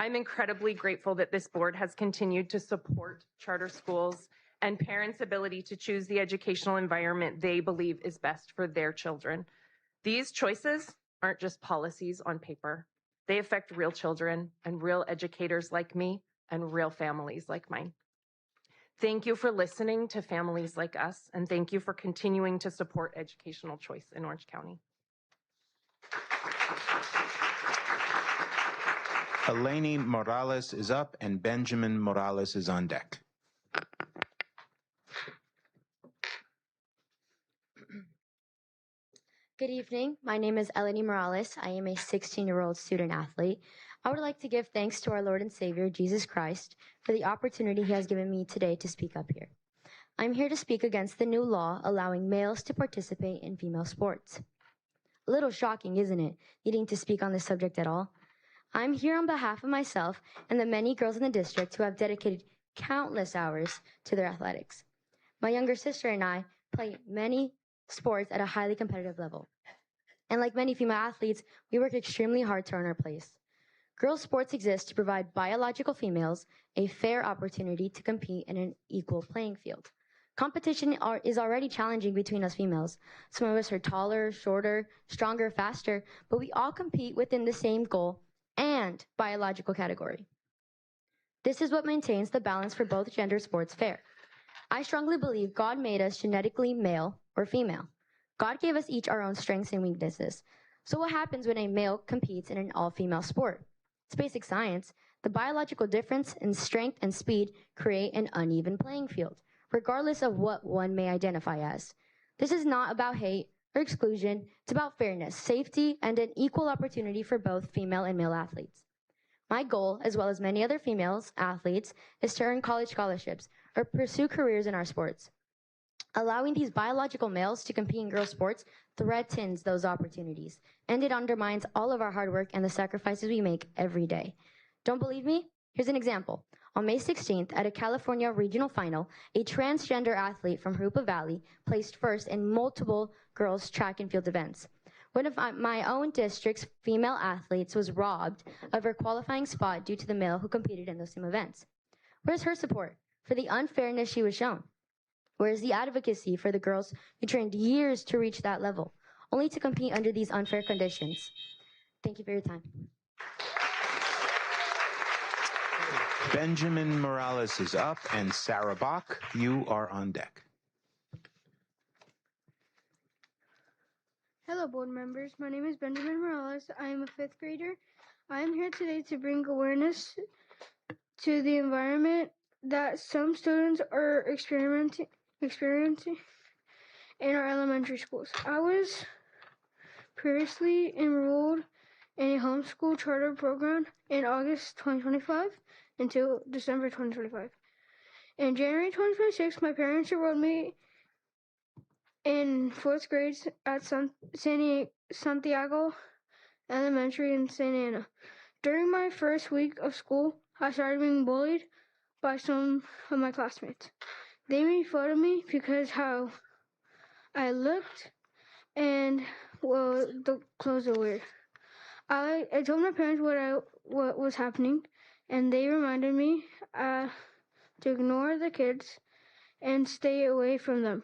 I'm incredibly grateful that this board has continued to support charter schools and parents' ability to choose the educational environment they believe is best for their children. These choices aren't just policies on paper. They affect real children and real educators like me and real families like mine. Thank you for listening to families like us, and thank you for continuing to support educational choice in Orange County. Eleni Morales is up, and Benjamin Morales is on deck. Good evening. My name is Eleni Morales. I am a 16-year-old student athlete. I would like to give thanks to our Lord and Savior, Jesus Christ, for the opportunity he has given me today to speak up here. I'm here to speak against the new law allowing males to participate in female sports. A little shocking, isn't it, needing to speak on this subject at all? I'm here on behalf of myself and the many girls in the district who have dedicated countless hours to their athletics. My younger sister and I play many sports at a highly competitive level. And like many female athletes, we work extremely hard to earn our place. Girls' sports exist to provide biological females a fair opportunity to compete in an equal playing field. Competition is already challenging between us females. Some of us are taller, shorter, stronger, faster, but we all compete within the same goal and biological category. This is what maintains the balance for both gender sports fair. I strongly believe God made us genetically male or female. God gave us each our own strengths and weaknesses. So what happens when a male competes in an all-female sport? It's basic science. The biological difference in strength and speed create an uneven playing field, regardless of what one may identify as. This is not about hate or exclusion. It's about fairness, safety, and an equal opportunity for both female and male athletes. My goal, as well as many other female athletes, is to earn college scholarships or pursue careers in our sports. Allowing these biological males to compete in girls' sports threatens those opportunities, and it undermines all of our hard work and the sacrifices we make every day. Don't believe me? Here's an example. On May 16th, at a California regional final, a transgender athlete from Jurupa Valley placed first in multiple girls' track and field events. One of my own district's female athletes was robbed of her qualifying spot due to the male who competed in those same events. Where's her support for the unfairness she was shown? Where is the advocacy for the girls who trained years to reach that level, only to compete under these unfair conditions? Thank you for your time. Benjamin Morales is up, and Sarah Bach, you are on deck. Hello, board members. My name is Benjamin Morales. I am a 5th grader. I am here today to bring awareness to the environment that some students are experiencing in our elementary schools. I was previously enrolled in a homeschool charter program in August 2025 until December 2025. In January 2026, my parents enrolled me in 4th grade at Santiago Elementary in Santa Ana. During my first week of school, I started being bullied by some of my classmates. They made fun of me because how I looked and, well, the clothes are weird. I told my parents what was happening, and they reminded me to ignore the kids and stay away from them.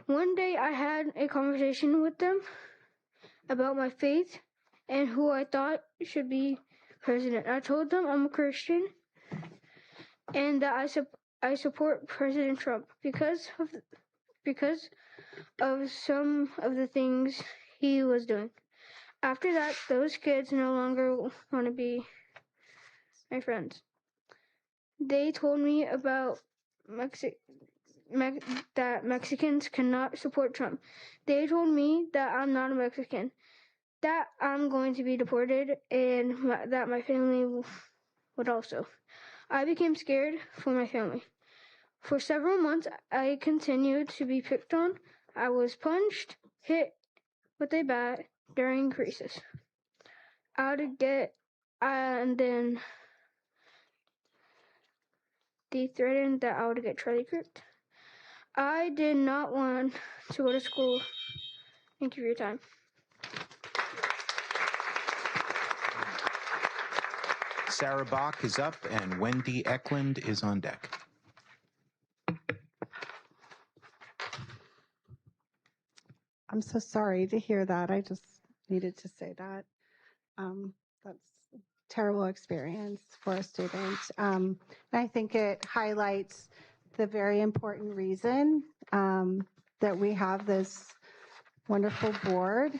One day I had a conversation with them about my faith and who I thought should be president. I told them I'm a Christian and that I support President Trump because of some of the things he was doing. After that, those kids no longer want to be my friends. They told me about that Mexicans cannot support Trump. They told me that I'm not a Mexican, that I'm going to be deported, and that my family would also. I became scared for my family. For several months, I continued to be picked on. I was punched, hit with a bat during recess. And then they threatened that I would get Charlie Kirked. I did not want to go to school. Thank you for your time. Sarah Bach is up, and Wendy Eklund is on deck. I'm so sorry to hear that. I just needed to say that. That's a terrible experience for a student. And I think it highlights the very important reason that we have this wonderful board,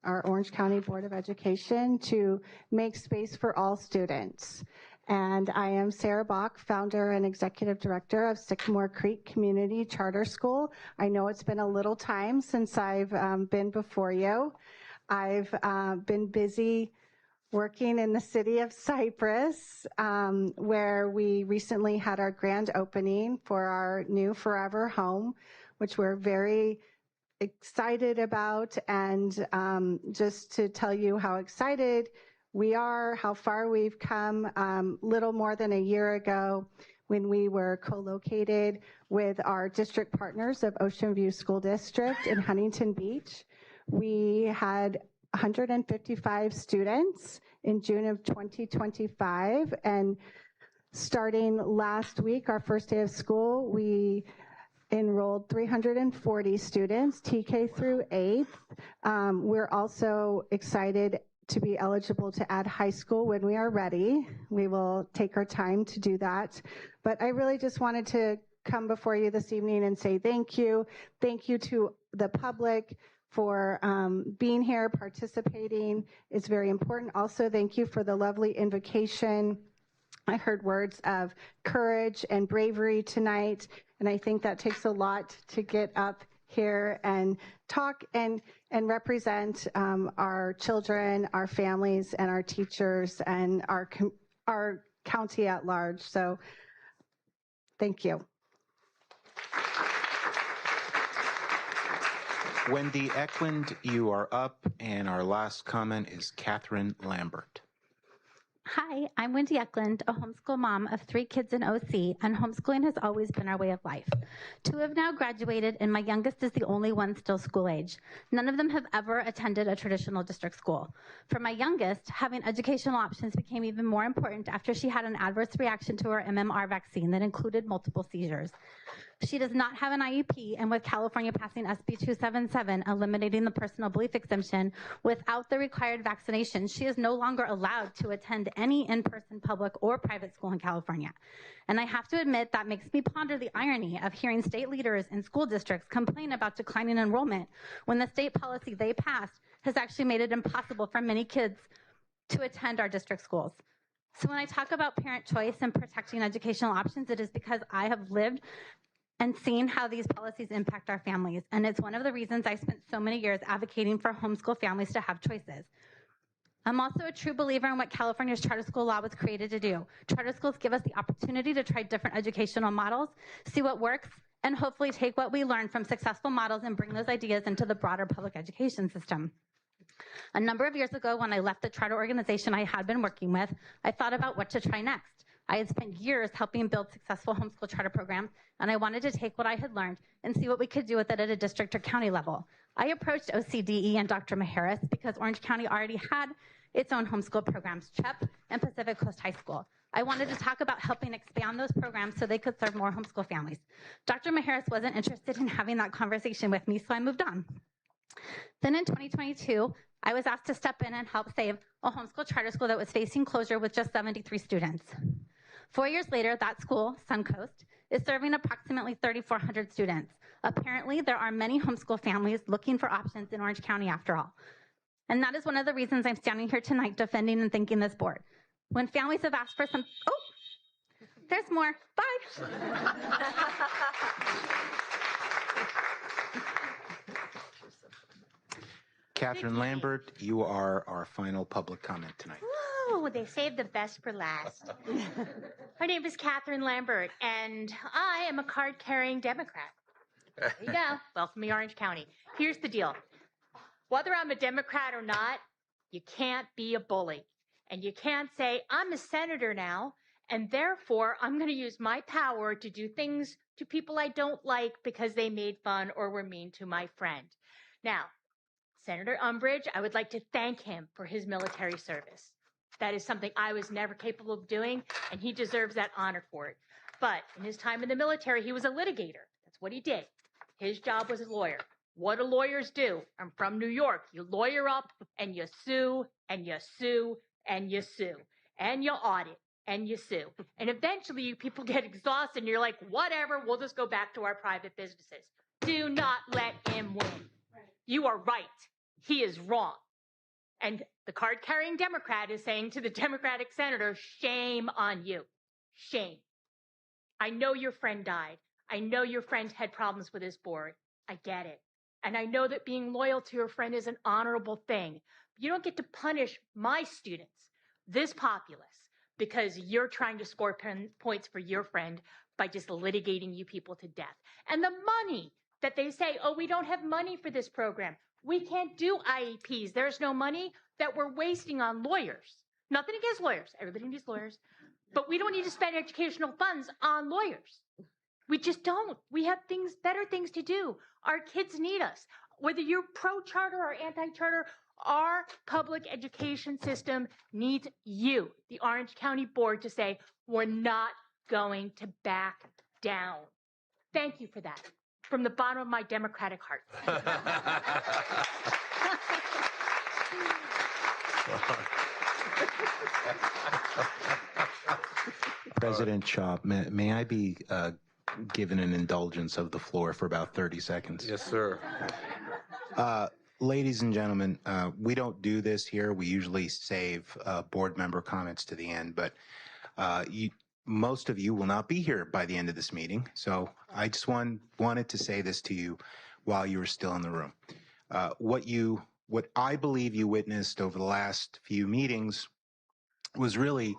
our Orange County Board of Education, to make space for all students. And I am Sarah Bach, founder and executive director of Sycamore Creek Community Charter School. I know it's been a little time since I've been before you. I've been busy working in the city of Cypress, where we recently had our grand opening for our new forever home, which we're very excited about. And just to tell you how excited we are, how far we've come, little more than a year ago when we were co-located with our district partners of Ocean View School District in Huntington Beach. We had 155 students in June of 2025, and starting last week, our first day of school, we enrolled 340 students, TK through 8th. We're also excited to be eligible to add high school when we are ready. We will take our time to do that. But I really just wanted to come before you this evening and say thank you. Thank you to the public for being here, participating. It's very important. Also, thank you for the lovely invocation. I heard words of courage and bravery tonight, and I think that takes a lot to get up here and talk and represent our children, our families, and our teachers, and our county at large. So thank you. Wendy Eklund, you are up, and our last comment is Catherine Lambert. Hi, I'm Wendy Eklund, a homeschool mom of 3 kids in OC, and homeschooling has always been our way of life. 2 have now graduated, and my youngest is the only one still school age. None of them have ever attended a traditional district school. For my youngest, having educational options became even more important after she had an adverse reaction to her MMR vaccine that included multiple seizures. She does not have an IEP, and with California passing SB 277, eliminating the personal belief exemption without the required vaccination, she is no longer allowed to attend any in-person public or private school in California. And I have to admit that makes me ponder the irony of hearing state leaders in school districts complain about declining enrollment when the state policy they passed has actually made it impossible for many kids to attend our district schools. So when I talk about parent choice and protecting educational options, it is because I have lived and seen how these policies impact our families. And it's one of the reasons I spent so many years advocating for homeschool families to have choices. I'm also a true believer in what California's charter school law was created to do. Charter schools give us the opportunity to try different educational models, see what works, and hopefully take what we learn from successful models and bring those ideas into the broader public education system. A number of years ago, when I left the charter organization I had been working with, I thought about what to try next. I had spent years helping build successful homeschool charter programs, and I wanted to take what I had learned and see what we could do with it at a district or county level. I approached OCDE and Dr. Maharis because Orange County already had its own homeschool programs, CHEP and Pacific Coast High School. I wanted to talk about helping expand those programs so they could serve more homeschool families. Dr. Maharis wasn't interested in having that conversation with me, so I moved on. Then in 2022, I was asked to step in and help save a homeschool charter school that was facing closure with just 73 students. 4 years later, that school, Suncoast, is serving approximately 3,400 students. Apparently, there are many homeschool families looking for options in Orange County after all. And that is one of the reasons I'm standing here tonight defending and thanking this board. When families have asked for some, oh, there's more, bye. Catherine Lambert, you are our final public comment tonight. Ooh, they saved the best for last. Her name is Catherine Lambert, and I am a card-carrying Democrat. There you go. Welcome to Orange County. Here's the deal. Whether I'm a Democrat or not, you can't be a bully. And you can't say, I'm a senator now, and therefore I'm going to use my power to do things to people I don't like because they made fun or were mean to my friend. Now, Senator Umbridge, I would like to thank him for his military service. That is something I was never capable of doing, and he deserves that honor for it. But in his time in the military, he was a litigator. That's what he did. His job was a lawyer. What do lawyers do? I'm from New York. You lawyer up, and you sue, and you sue, and you sue, and you audit, and you sue. And eventually, you people get exhausted, and you're like, whatever, we'll just go back to our private businesses. Do not let him win. You are right. He is wrong. And the card-carrying Democrat is saying to the Democratic senator, shame on you. Shame. I know your friend died. I know your friend had problems with his board. I get it. And I know that being loyal to your friend is an honorable thing. You don't get to punish my students, this populace, because you're trying to score points for your friend by just litigating you people to death. And the money that they say, oh, we don't have money for this program. We can't do IEPs. There's no money that we're wasting on lawyers. Nothing against lawyers. Everybody needs lawyers. But we don't need to spend educational funds on lawyers. We just don't. We have better things to do. Our kids need us. Whether you're pro-charter or anti-charter, our public education system needs you, the Orange County Board, to say, we're not going to back down. Thank you for that. From the bottom of my Democratic heart. President Shaw, may I be given an indulgence of the floor for about 30 seconds? Yes, sir. Ladies and gentlemen, we don't do this here. We usually save board member comments to the end, but most of you will not be here by the end of this meeting. So I just wanted to say this to you while you were still in the room. What I believe you witnessed over the last few meetings was really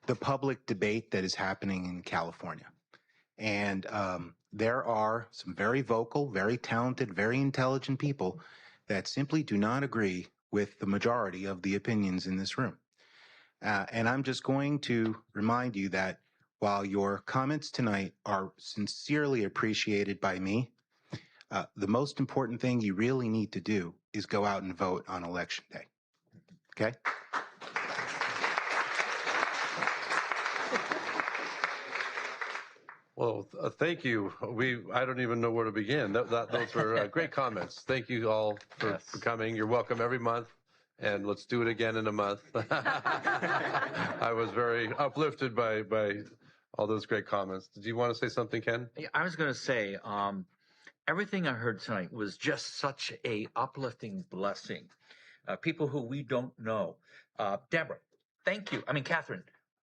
the public debate that is happening in California. And there are some very vocal, very talented, very intelligent people that simply do not agree with the majority of the opinions in this room. And I'm just going to remind you that while your comments tonight are sincerely appreciated by me, the most important thing you really need to do is go out and vote on Election Day. Okay? Well, thank you. I don't even know where to begin. Those were great comments. Thank you all for coming. You're welcome every month, and let's do it again in a month. I was very uplifted by all those great comments. Did you want to say something, Ken? I was going to say, everything I heard tonight was just such a uplifting blessing. People who we don't know. Deborah, thank you. I mean, Catherine,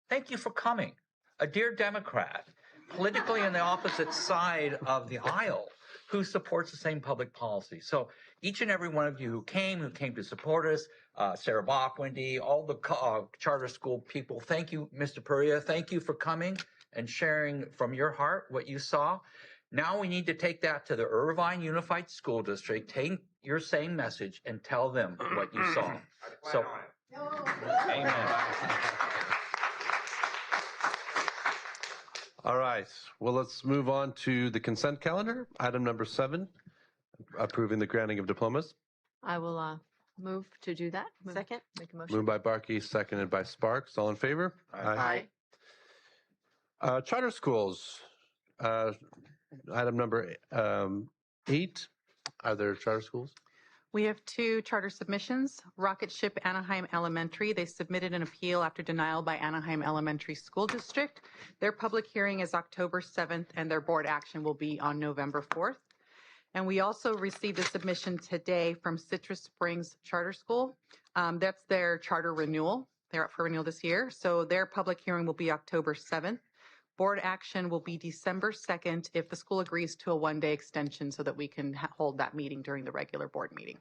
thank you for coming. A dear Democrat, politically on the opposite side of the aisle, who supports the same public policy. So each and every one of you who came to support us, Sarah Bach, Wendy, all the charter school people, thank you, Mr. Perea. Thank you for coming and sharing from your heart what you saw. Now we need to take that to the Irvine Unified School District, take your same message and tell them what you saw. So, amen. All right. Well, let's move on to the consent calendar. Item number 7, approving the granting of diplomas. I will move to do that. Second. Make a motion. Moved by Barkey, seconded by Sparks. All in favor? Aye. Charter schools. Item number 8. Are there charter schools? We have 2 charter submissions. Rocket Ship Anaheim Elementary. They submitted an appeal after denial by Anaheim Elementary School District. Their public hearing is October 7th, and their board action will be on November 4th. And we also received a submission today from Citrus Springs Charter School. That's their charter renewal. They're up for renewal this year. So their public hearing will be October 7th. Board action will be December 2nd if the school agrees to a 1-day extension so that we can hold that meeting during the regular board meeting.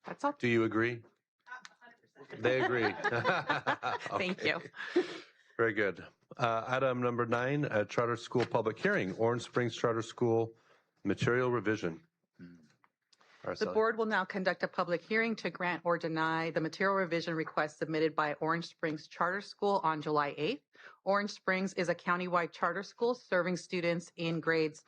That's all. Do you agree? They agree. Thank you. Very good. Item number 9, charter school public hearing, Orange Springs Charter School material revision. The board will now conduct a public hearing to grant or deny the material revision request submitted by Orange Springs Charter School on July 8th. Orange Springs is a countywide charter school serving students in grades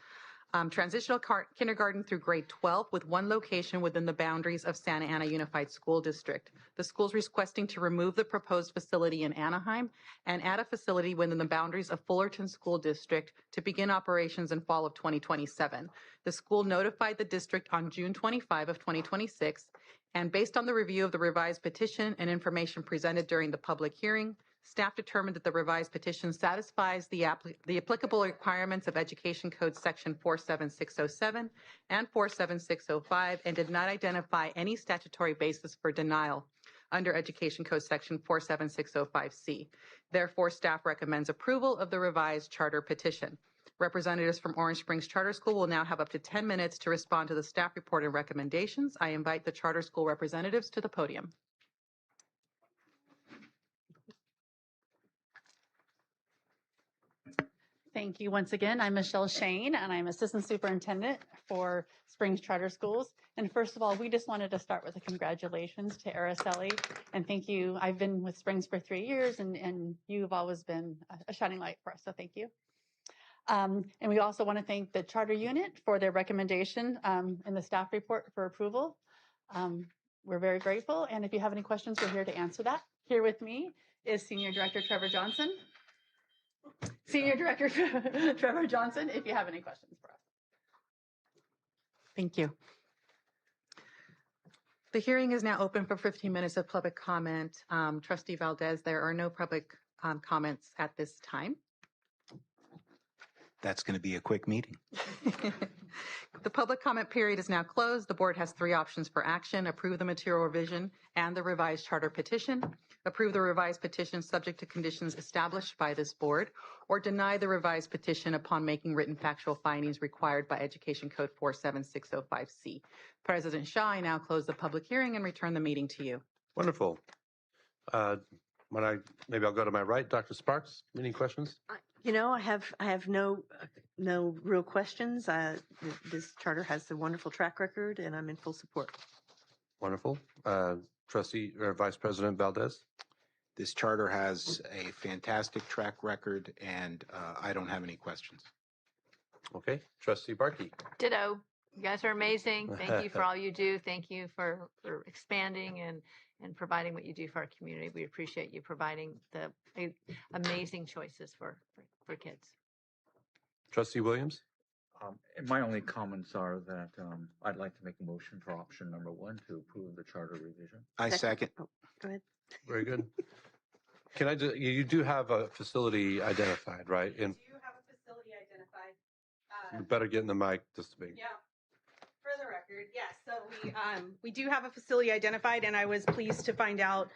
transitional kindergarten through grade 12 with 1 location within the boundaries of Santa Ana Unified School District. The school is requesting to remove the proposed facility in Anaheim and add a facility within the boundaries of Fullerton School District to begin operations in fall of 2027. The school notified the district on June 25 of 2026, and based on the review of the revised petition and information presented during the public hearing, staff determined that the revised petition satisfies the applicable requirements of Education Code Section 47607 and 47605 and did not identify any statutory basis for denial under Education Code Section 47605C. Therefore, staff recommends approval of the revised charter petition. Representatives from Orange Springs Charter School will now have up to 10 minutes to respond to the staff report and recommendations. I invite the charter school representatives to the podium. Thank you once again. I'm Michelle Shane, and I'm Assistant Superintendent for Springs Charter Schools. And first of all, we just wanted to start with a congratulations to Araceli, and thank you. I've been with Springs for 3 years, and you've always been a shining light for us, so thank you. And we also want to thank the charter unit for their recommendation in the staff report for approval. We're very grateful, and if you have any questions, we're here to answer that. Here with me is Senior Director Trevor Johnson. Senior Director Trevor Johnson, if you have any questions for us. Thank you. The hearing is now open for 15 minutes of public comment. Trustee Valdez, there are no public comments at this time. That's going to be a quick meeting. The public comment period is now closed. The board has 3 options for action: approve the material revision and the revised charter petition, approve the revised petition subject to conditions established by this board, or deny the revised petition upon making written factual findings required by Education Code 47605C. President Shaw, I now close the public hearing and return the meeting to you. Wonderful. Maybe I'll go to my right. Dr. Sparks, any questions? You know, I have no real questions. This charter has a wonderful track record, and I'm in full support. Wonderful. Trustee or Vice President Valdez? This charter has a fantastic track record, and I don't have any questions. Okay. Trustee Barkey? Ditto. You guys are amazing. Thank you for all you do. Thank you for expanding and providing what you do for our community. We appreciate you providing the amazing choices for kids. Trustee Williams? My only comments are that I'd like to make a motion for option number 1 to approve the charter revision. I second. Oh, go ahead. Very good. Can I just, you do have a facility identified, right? And do have a facility identified. You better get in the mic just to be. Yeah. For the record, yes. So we do have a facility identified, and I was pleased to find out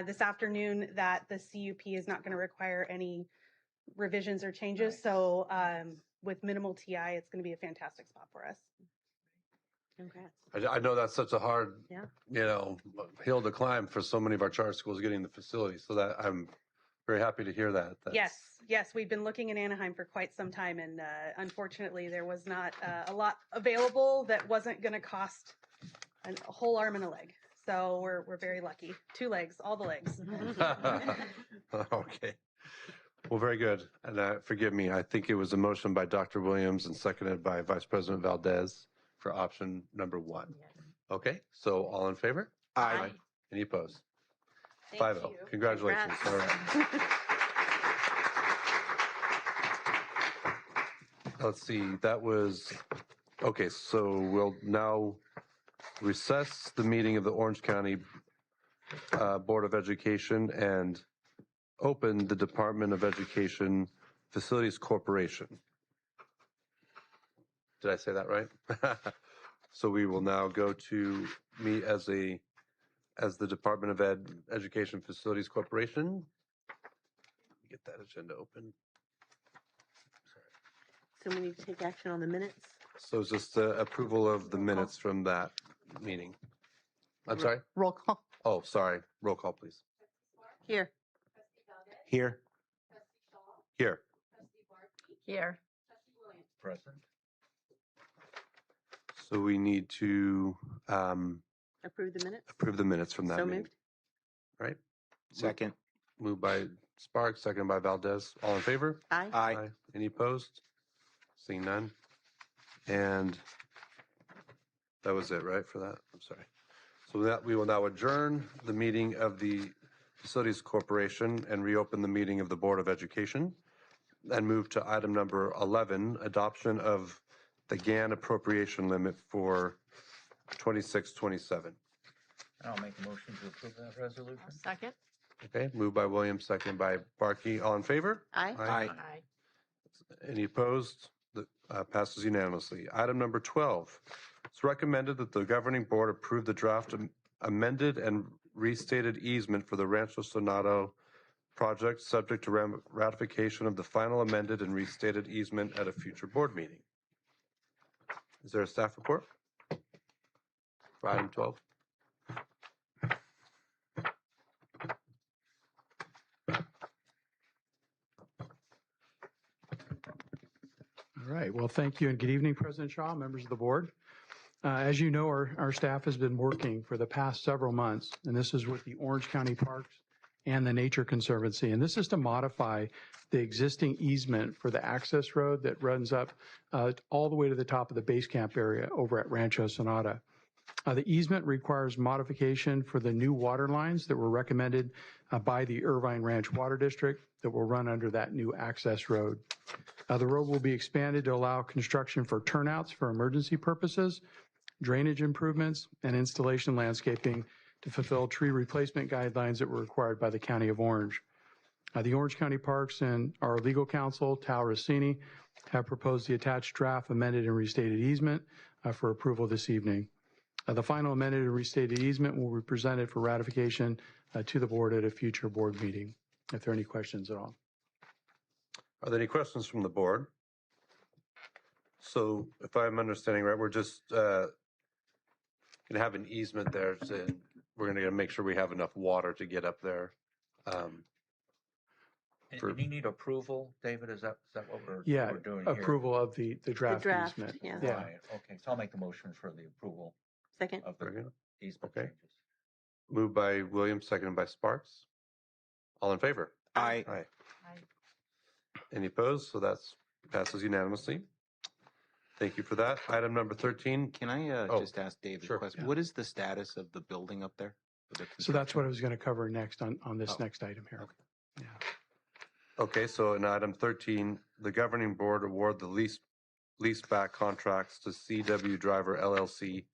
this afternoon that the CUP is not going to require any revisions or changes. So with minimal TI, it's going to be a fantastic spot for us. Congrats. I know that's such a hard, Yeah. hill to climb for so many of our charter schools getting the facility. So that I'm very happy to hear that. Yes, we've been looking in Anaheim for quite some time, and unfortunately, there was not a lot available that wasn't going to cost a whole arm and a leg. So we're very lucky. 2 legs, all the legs. Okay. Well, very good. And forgive me, I think it was a motion by Dr. Williams and seconded by Vice President Valdez for option number 1. Okay, so all in favor? Aye. Any opposed? Thank 5-0. you. Congratulations. All right. Let's see, that was, okay, so we'll now recess the meeting of the Orange County Board of Education and open the Department of Education Facilities Corporation. Did I say that right? So we will now go to meet as the Department of Education Facilities Corporation. Get that agenda open. So we need to take action on the minutes. So it's just the approval of the minutes from that meeting. I'm sorry? Roll call. Oh, sorry. Roll call, please. Here. Here. Here. Here. Present. So we need to Approve the minutes. approve the minutes from that So meeting. moved. Right? Second. Moved by Sparks, second by Valdez. All in favor? Aye. Aye. Any opposed? Seeing none. And that was it, right, for that? I'm sorry. So that we will now adjourn the meeting of the Facilities Corporation and reopen the meeting of the Board of Education and move to item number 11, adoption of the GAN appropriation limit for 26-27. I'll make a motion to approve that resolution. Second. Okay, moved by Williams, second by Barkey. All in favor? Aye. Aye. Any opposed? Passes unanimously. Item number 12. It's recommended that the governing board approve the draft amended and restated easement for the Rancho Sonado project, subject to ratification of the final amended and restated easement at a future board meeting. Is there a staff report for item 12? All right. Well, thank you and good evening, President Shaw, members of the board. As you know, our staff has been working for the past several months, and this is with the Orange County Parks and the Nature Conservancy. And this is to modify the existing easement for the access road that runs up all the way to the top of the base camp area over at Rancho Sonata. The easement requires modification for the new water lines that were recommended by the Irvine Ranch Water District that will run under that new access road. The road will be expanded to allow construction for turnouts for emergency purposes, drainage improvements, and installation landscaping to fulfill tree replacement guidelines that were required by the County of Orange. The Orange County Parks and our legal counsel, Tal Rossini, have proposed the attached draft amended and restated easement for approval this evening. The final amended and restated easement will be presented for ratification to the board at a future board meeting, if there are any questions at all. Are there any questions from the board? So if I'm understanding right, we're just going to have an easement there, and we're going to make sure we have enough water to get up there. And you need approval, David? Is that what we're doing here? Approval of the draft easement. Yeah. Right. Okay. So I'll make the motion for the approval Second. of the easement Okay. changes. Moved by Williams, seconded by Sparks. All in favor? Aye. Aye. Any opposed? So that's passes unanimously. Thank you for that. Item number 13. Can I just ask David a question? Yeah. What is the status of the building up there? So that's what I was going to cover next on this next item here. Okay. Okay, so in item 13, the governing board award the lease back contracts to CW Driver LLC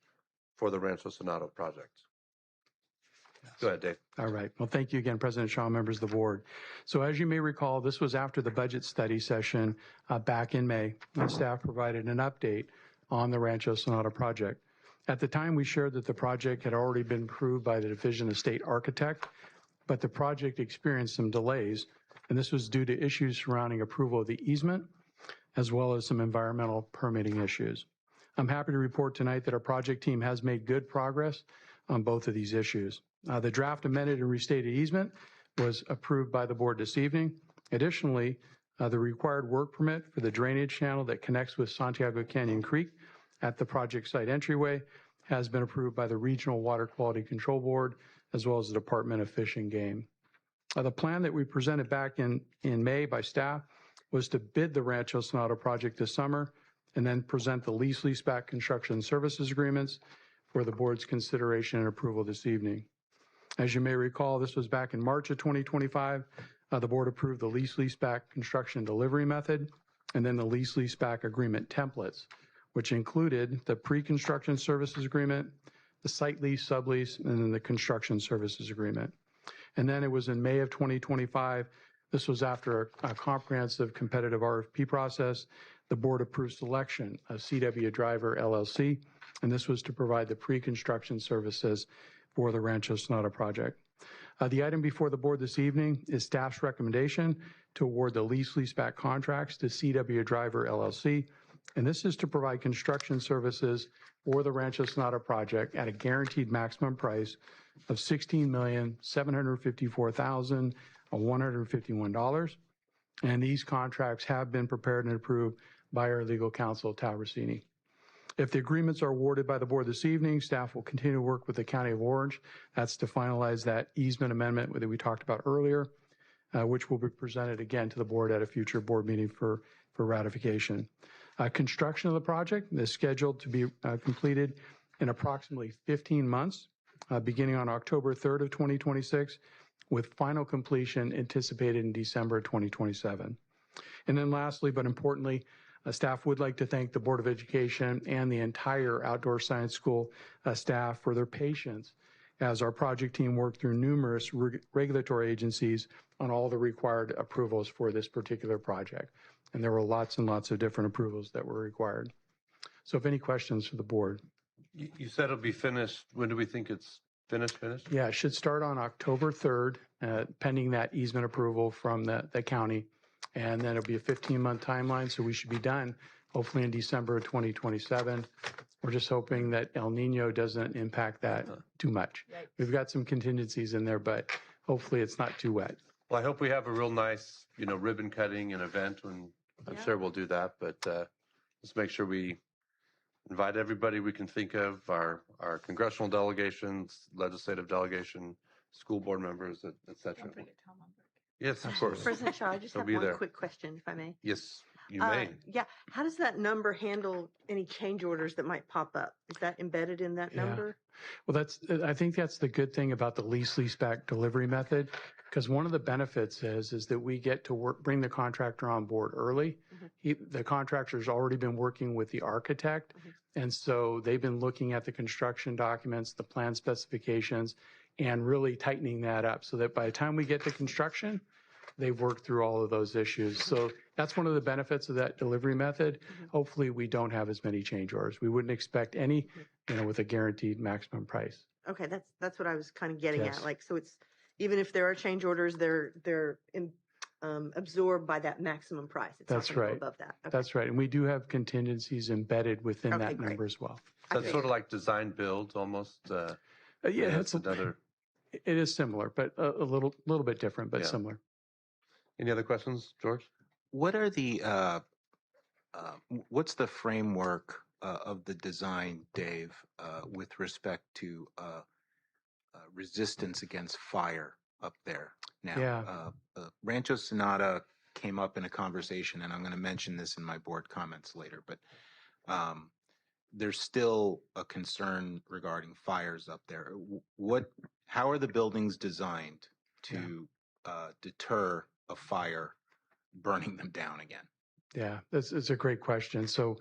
for the Rancho Sonata project. Go ahead, Dave. All right. Well, thank you again, President Shaw, members of the board. So as you may recall, this was after the budget study session back in May, and staff provided an update on the Rancho Sonata project. At the time, we shared that the project had already been approved by the Division of State Architect, but the project experienced some delays, and this was due to issues surrounding approval of the easement, as well as some environmental permitting issues. I'm happy to report tonight that our project team has made good progress on both of these issues. The draft amended and restated easement was approved by the board this evening. Additionally, the required work permit for the drainage channel that connects with Santiago Canyon Creek at the project site entryway has been approved by the Regional Water Quality Control Board, as well as the Department of Fish and Game. The plan that we presented back in May by staff was to bid the Rancho Sonata project this summer and then present the lease-leaseback construction services agreements for the board's consideration and approval this evening. As you may recall, this was back in March of 2025. The board approved the lease-leaseback construction delivery method and then the lease-leaseback agreement templates, which included the pre-construction services agreement, the site lease, sublease, and then the construction services agreement. And then it was in May of 2025. This was after a comprehensive competitive RFP process. The board approved selection of CW Driver LLC, and this was to provide the pre-construction services for the Rancho Sonata project. The item before the board this evening is staff's recommendation to award the lease-leaseback contracts to CW Driver LLC, and this is to provide construction services for the Rancho Sonata project at a guaranteed maximum price of $16,754,151. And these contracts have been prepared and approved by our legal counsel, Tal Rossini. If the agreements are awarded by the board this evening, staff will continue to work with the County of Orange. That's to finalize that easement amendment that we talked about earlier, which will be presented again to the board at a future board meeting for ratification. Construction of the project is scheduled to be completed in approximately 15 months, beginning on October 3rd of 2026, with final completion anticipated in December 2027. And then lastly, but importantly, staff would like to thank the Board of Education and the entire Outdoor Science School staff for their patience as our project team worked through numerous regulatory agencies on all the required approvals for this particular project. And there were lots and lots of different approvals that were required. So if any questions for the board. You said it'll be finished. When do we think it's finished? Yeah, it should start on October 3rd, pending that easement approval from the county. And then it'll be a 15-month timeline, so we should be done hopefully in December of 2027. We're just hoping that El Nino doesn't impact that too much. We've got some contingencies in there, but hopefully it's not too wet. Well, I hope we have a real nice, ribbon cutting and event, and I'm sure we'll do that. But let's make sure we invite everybody we can think of, our congressional delegations, legislative delegation, school board members, et cetera. Don't forget Tom Lumberg. Yes, of course. President Shaw, I just have one quick question, if I may. Yes, you may. Yeah. How does that number handle any change orders that might pop up? Is that embedded in that number? Well, I think that's the good thing about the lease-leaseback delivery method, because one of the benefits is that we get to bring the contractor on board early. The contractor's already been working with the architect, and so they've been looking at the construction documents, the plan specifications, and really tightening that up so that by the time we get to construction, they've worked through all of those issues. So that's one of the benefits of that delivery method. Hopefully we don't have as many change orders. We wouldn't expect any, with a guaranteed maximum price. Okay, that's what I was kind of getting Yes. at. Like, so it's, even if there are change orders, they're absorbed by that maximum price. It's That's not gonna go right. above that. Okay. That's right. And we do have contingencies embedded within Okay, that great. number as well. That's sort of like design build almost. Yeah, that's another. It is similar, but a little bit different, but Yeah. similar. Any other questions, George? What are the what's the framework of the design, Dave, with respect to resistance against fire up there? Now, Rancho Sonata came up in a conversation, and I'm going to mention this in my board comments later, but there's still a concern regarding fires up there. How are the buildings designed to deter a fire burning them down again? Yeah, it's a great question. So,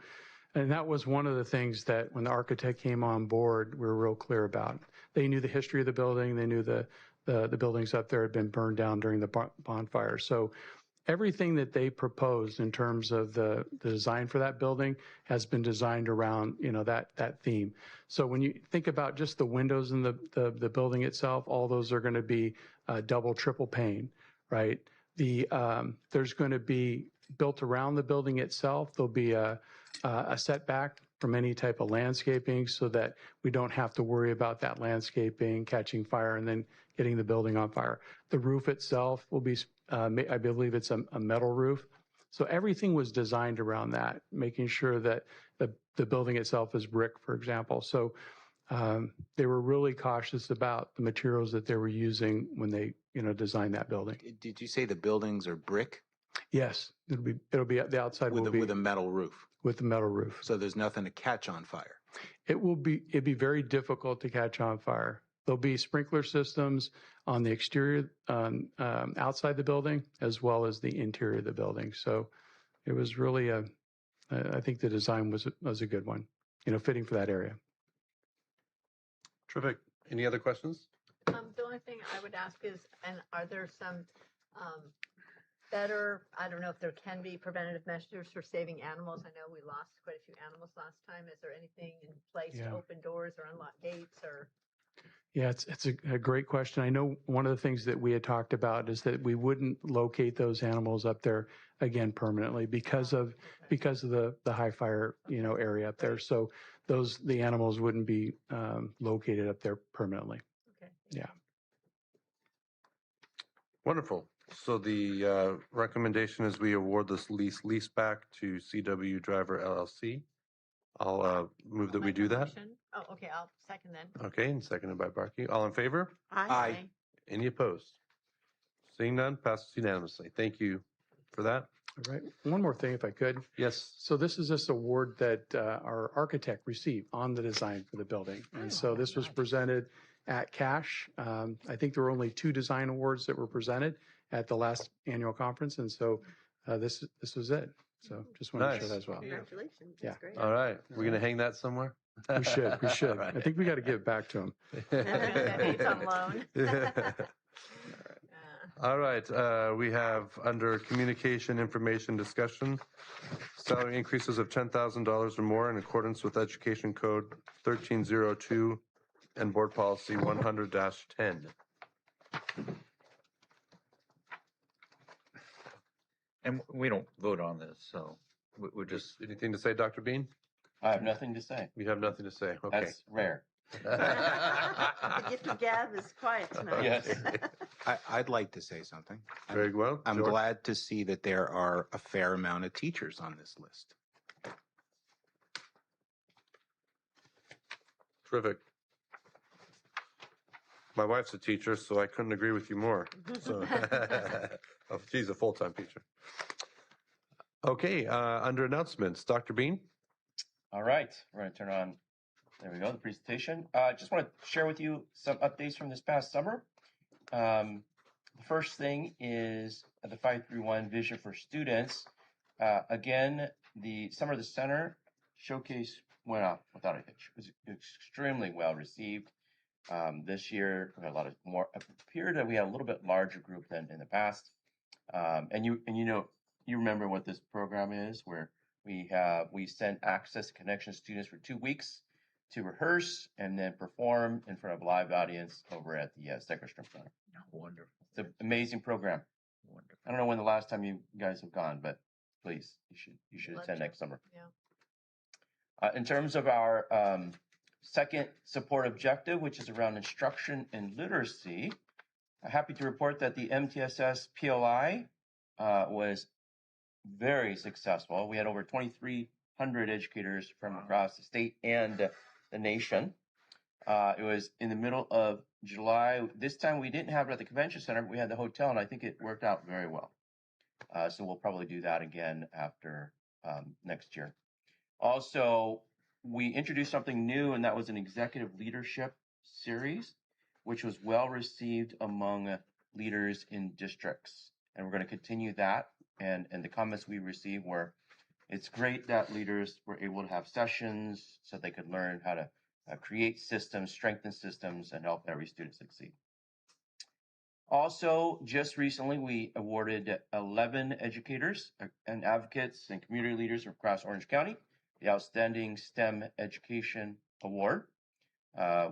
and that was one of the things that when the architect came on board, we were real clear about. They knew the history of the building. They knew the buildings up there had been burned down during the bonfire. So everything that they proposed in terms of the design for that building has been designed around, that theme. So when you think about just the windows in the building itself, all those are going to be double, triple pane, right? There's going to be built around the building itself. There'll be a setback from any type of landscaping so that we don't have to worry about that landscaping catching fire and then getting the building on fire. The roof itself will be, I believe it's a metal roof. So everything was designed around that, making sure that the building itself is brick, for example. So they were really cautious about the materials that they were using when they, designed that building. Did you say the buildings are brick? Yes, it'll be the outside will be with a metal roof. With the metal roof. So there's nothing to catch on fire. It'd be very difficult to catch on fire. There'll be sprinkler systems on the exterior, outside the building, as well as the interior of the building. So it was really I think the design was a good one, fitting for that area. Terrific. Any other questions? The only thing I would ask is, and are there some better, I don't know if there can be preventative measures for saving animals? I know we lost quite a few animals last time. Is there anything in place to open doors or unlock gates or? Yeah, it's a great question. I know one of the things that we had talked about is that we wouldn't locate those animals up there again permanently because of the high fire area up there. So the animals wouldn't be located up there permanently. Okay. Yeah. Wonderful. So the recommendation is we award this lease back to CW Driver LLC. I'll move that we do that. Oh, okay. I'll second then. Okay, and seconded by Barkey. All in favor? Aye. Any opposed? Seeing none, passes unanimously. Thank you for that. All right. One more thing, if I could. Yes. So this is this award that our architect received on the design for the building. And so this was presented at CASH. I think there were only 2 design awards that were presented at the last annual conference. And so this was it. So just wanted to share that as well. Congratulations. Yeah. That's great. All right. We're going to hang that somewhere? We should. We should. All right. I think we got to give it back to him. It's on loan. All right. We have under communication, information, discussion, salary increases of $10,000 or more in accordance with Education Code 1302 and Board Policy 100-10. And we don't vote on this, so we're just. Anything to say, Dr. Bean? I have nothing to say. You have nothing to say. Okay. That's rare. The gift of gab is quiet tonight. Yes. I'd like to say something. Very well. I'm George. glad to see that there are a fair amount of teachers on this list. Terrific. My wife's a teacher, so I couldn't agree with you more. So, oh, she's a full-time teacher. Okay, under announcements, Dr. Bean. All right, we're going to turn on, there we go, the presentation. I just want to share with you some updates from this past summer. The first thing is the 531 Vision for Students. Again, the Summer of the Center showcase went off without a hitch. It was extremely well received. This year, we had a lot of more, appeared that we had a little bit larger group than in the past. And you remember what this program is, where we send Access Connection students for 2 weeks to rehearse and then perform in front of a live audience over at the Steckerstrom Center. Wonderful. It's an amazing program. Wonderful. I don't know when the last time you guys have gone, but please, you should attend next summer. Yeah. In terms of our second support objective, which is around instruction and literacy, I'm happy to report that the MTSS PLI was very successful. We had over 2,300 educators from across the state and the nation. It was in the middle of July. This time we didn't have it at the convention center, but we had the hotel, and I think it worked out very well. So we'll probably do that again after next year. Also, we introduced something new, and that was an executive leadership series, which was well received among leaders in districts. And we're going to continue that. And the comments we received were, it's great that leaders were able to have sessions so they could learn how to create systems, strengthen systems, and help every student succeed. Also, just recently, we awarded 11 educators and advocates and community leaders across Orange County the Outstanding STEM Education Award.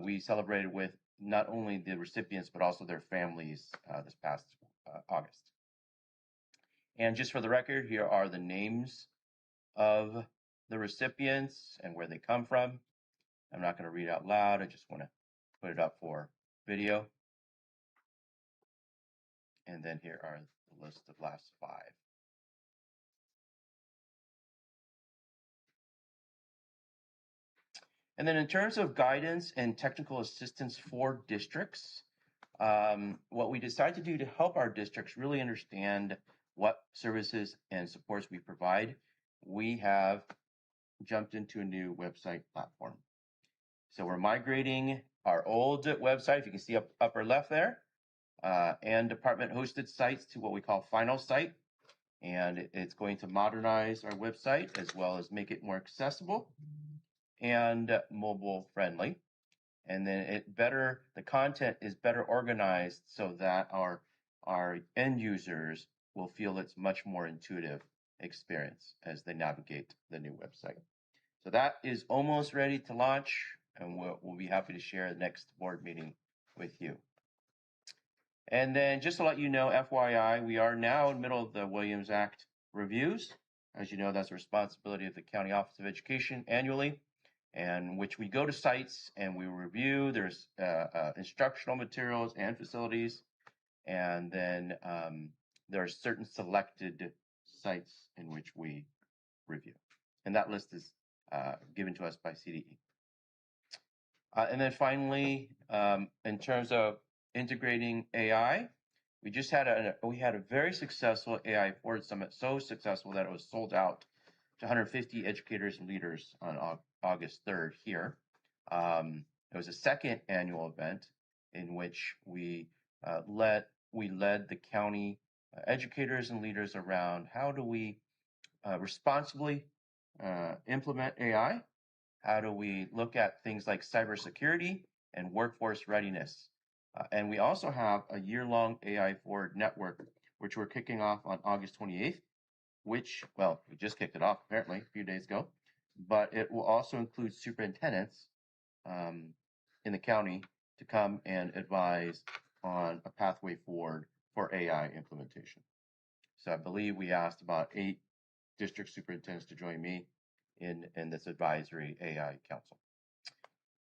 We celebrated with not only the recipients, but also their families this past August. And just for the record, here are the names of the recipients and where they come from. I'm not going to read out loud. I just want to put it up for video. And then here are the list of last 5. And then in terms of guidance and technical assistance for districts, what we decided to do to help our districts really understand what services and supports we provide, we have jumped into a new website platform. So we're migrating our old website, if you can see up upper left there, and department hosted sites to what we call Final Site. And it's going to modernize our website as well as make it more accessible and mobile friendly. And then the content is better organized so that our end users will feel it's much more intuitive experience as they navigate the new website. So that is almost ready to launch, and we'll be happy to share the next board meeting with you. And then just to let you know, FYI, we are now in the middle of the Williams Act reviews. As you know, that's the responsibility of the County Office of Education annually, and which we go to sites and we review. There's instructional materials and facilities, and then there are certain selected sites in which we review. And that list is given to us by CDE. And then finally, in terms of integrating AI, we just had a very successful AI Forward Summit, so successful that it was sold out to 150 educators and leaders on August 3rd here. It was a second annual event in which we led the county educators and leaders around how do we responsibly implement AI? How do we look at things like cybersecurity and workforce readiness? And we also have a year-long AI Forward Network, which we're kicking off on August 28th, which, well, we just kicked it off apparently a few days ago, but it will also include superintendents in the county to come and advise on a pathway forward for AI implementation. So I believe we asked about 8 district superintendents to join me in this advisory AI council.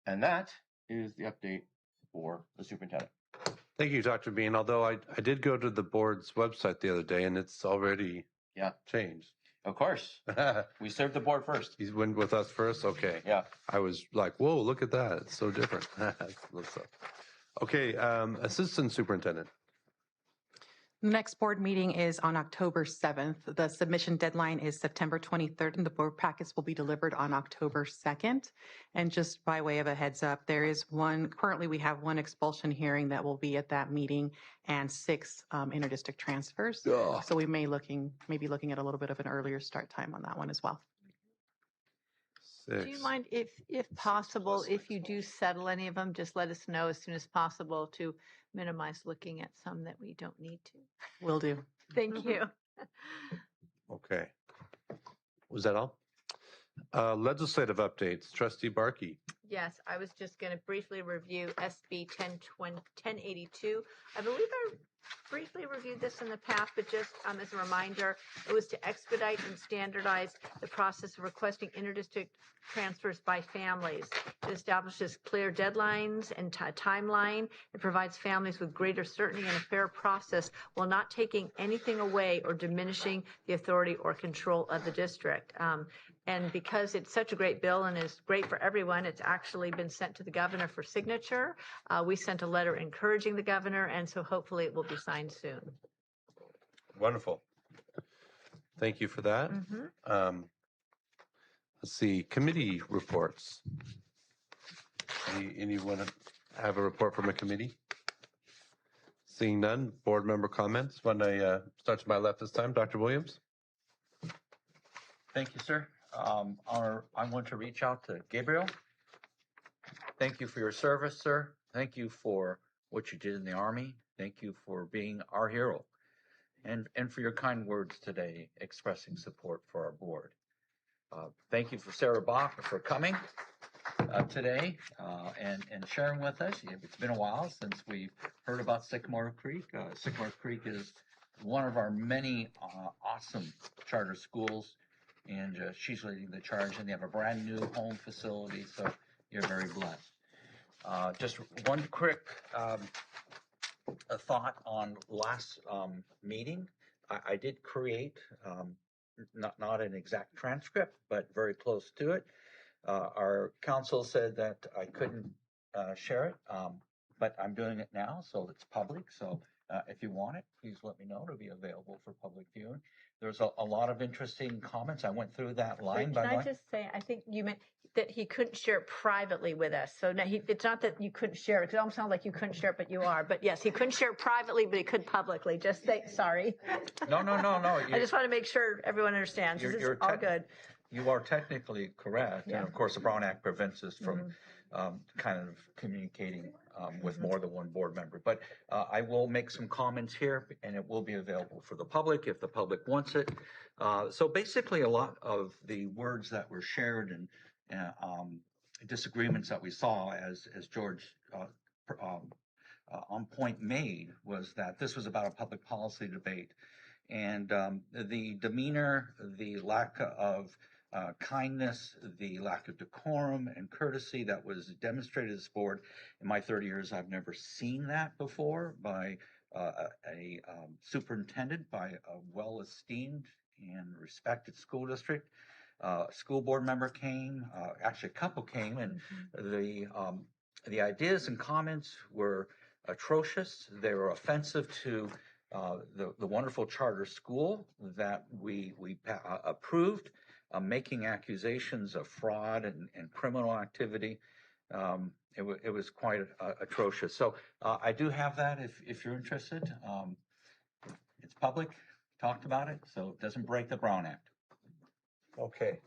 And that is the update for the superintendent. Thank you, Dr. Bean. Although I did go to the board's website the other day and it's already changed. Of course. We served the board first. He went with us first? Okay. Yeah. I was like, whoa, look at that. It's so different. Okay, assistant superintendent. The next board meeting is on October 7th. The submission deadline is September 23rd, and the board packets will be delivered on October 2nd. And just by way of a heads up, currently we have 1 expulsion hearing that will be at that meeting and 6 interdistrict transfers. Ugh. So we may be looking at a little bit of an earlier start time on that one as well. 6. Do you mind, if possible, if you do settle any of them, just let us know as soon as possible to minimize looking at some that we don't need to. Will do. Thank you. Okay. Was that all? Legislative updates. Trustee Barkey. Yes, I was just going to briefly review SB 1082. I believe I briefly reviewed this in the past, but just as a reminder, it was to expedite and standardize the process of requesting interdistrict transfers by families. It establishes clear deadlines and timeline. It provides families with greater certainty and a fair process while not taking anything away or diminishing the authority or control of the district. And because it's such a great bill and is great for everyone, it's actually been sent to the governor for signature. We sent a letter encouraging the governor, and so hopefully it will be signed soon. Wonderful. Thank you for that. Let's see, committee reports. Anyone have a report from a committee? Seeing none, board member comments. When I start to my left this time, Dr. Williams. Thank you, sir. I want to reach out to Gabriel. Thank you for your service, sir. Thank you for what you did in the Army. Thank you for being our hero and for your kind words today expressing support for our board. Thank you for Sarah Bach for coming today and sharing with us. It's been a while since we've heard about Sycamore Creek. Sycamore Creek is one of our many awesome charter schools, and she's leading the charge, and they have a brand new home facility, so you're very blessed. Just one quick a thought on last meeting. I did create not an exact transcript, but very close to it. Our council said that I couldn't share it, but I'm doing it now, so it's public. So if you want it, please let me know. It'll be available for public viewing. There's a lot of interesting comments. I went through that line by line. Can I just say, I think you meant that he couldn't share it privately with us. So now it's not that you couldn't share it, because it almost sounds like you couldn't share it, but you are. But yes, he couldn't share it privately, but he could publicly. Just say, sorry. No. I just want to make sure everyone understands. This is all good. You are technically correct. Yeah. And of course, the Brown Act prevents us from kind of communicating with more than one board member. But I will make some comments here, and it will be available for the public if the public wants it. So basically, a lot of the words that were shared and disagreements that we saw, as George on point made, was that this was about a public policy debate. And the demeanor, the lack of kindness, the lack of decorum and courtesy that was demonstrated at this board, in my 30 years, I've never seen that before by a superintendent, by a well-esteemed and respected school district. School board member came, actually a couple came, and the ideas and comments were atrocious. They were offensive to the wonderful charter school that we approved, making accusations of fraud and criminal activity. It was quite atrocious. So I do have that if you're interested. It's public, talked about it, so it doesn't break the Brown Act. Okay.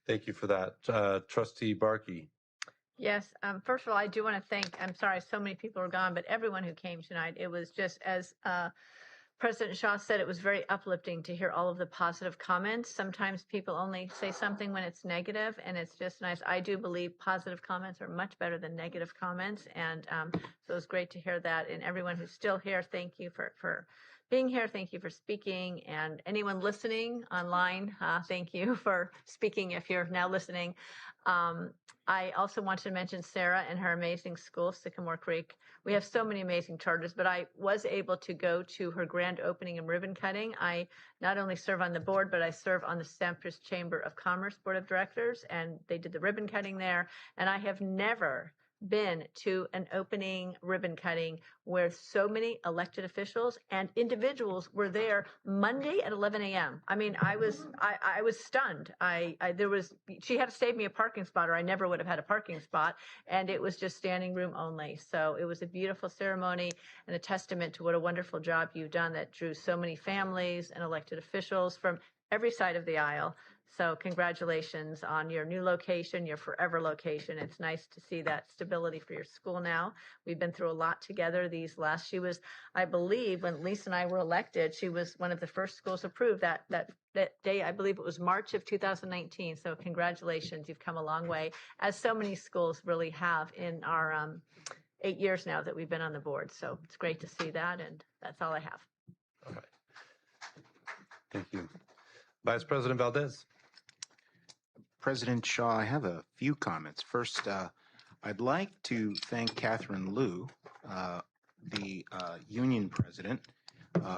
Thank you for that. Trustee Barkey. Yes. First of all, I do want to thank, I'm sorry so many people are gone, but everyone who came tonight. It was just, as President Shaw said, it was very uplifting to hear all of the positive comments. Sometimes people only say something when it's negative, and it's just nice. I do believe positive comments are much better than negative comments, and so it was great to hear that. And everyone who's still here, thank you for being here. Thank you for speaking. And anyone listening online, thank you for speaking if you're now listening. I also wanted to mention Sarah and her amazing school, Sycamore Creek. We have so many amazing charters, but I was able to go to her grand opening and ribbon cutting. I not only serve on the board, but I serve on the Sampras Chamber of Commerce Board of Directors, and they did the ribbon cutting there. And I have never been to an opening ribbon cutting where so many elected officials and individuals were there Monday at 11 a.m. I mean, I was stunned. She had to save me a parking spot, or I never would have had a parking spot. And it was just standing room only. So it was a beautiful ceremony and a testament to what a wonderful job you've done that drew so many families and elected officials from every side of the aisle. So congratulations on your new location, your forever location. It's nice to see that stability for your school now. We've been through a lot together she was, I believe, when Lisa and I were elected, she was one of the first schools approved that day. I believe it was March of 2019. So congratulations, you've come a long way, as so many schools really have in our 8 years now that we've been on the board. So it's great to see that, and that's all I have. All right. Thank you. Vice President Valdez. President Shaw, I have a few comments. First, I'd like to thank Catherine Liu, the union president,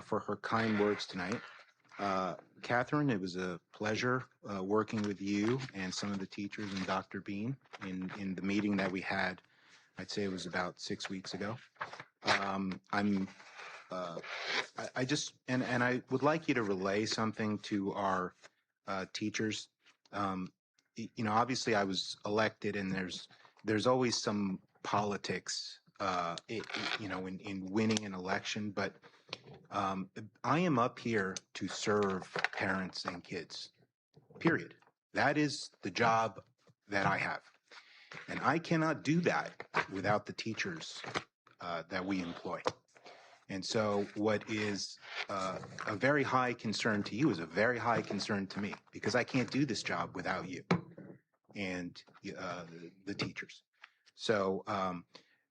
for her kind words tonight. Catherine, it was a pleasure working with you and some of the teachers and Dr. Bean in the meeting that we had. I'd say it was about 6 weeks ago. I just would like you to relay something to our teachers. Obviously I was elected, and there's always some politics, in winning an election, but I am up here to serve parents and kids, period. That is the job that I have. And I cannot do that without the teachers that we employ. And so what is a very high concern to you is a very high concern to me, because I can't do this job without you and the teachers. So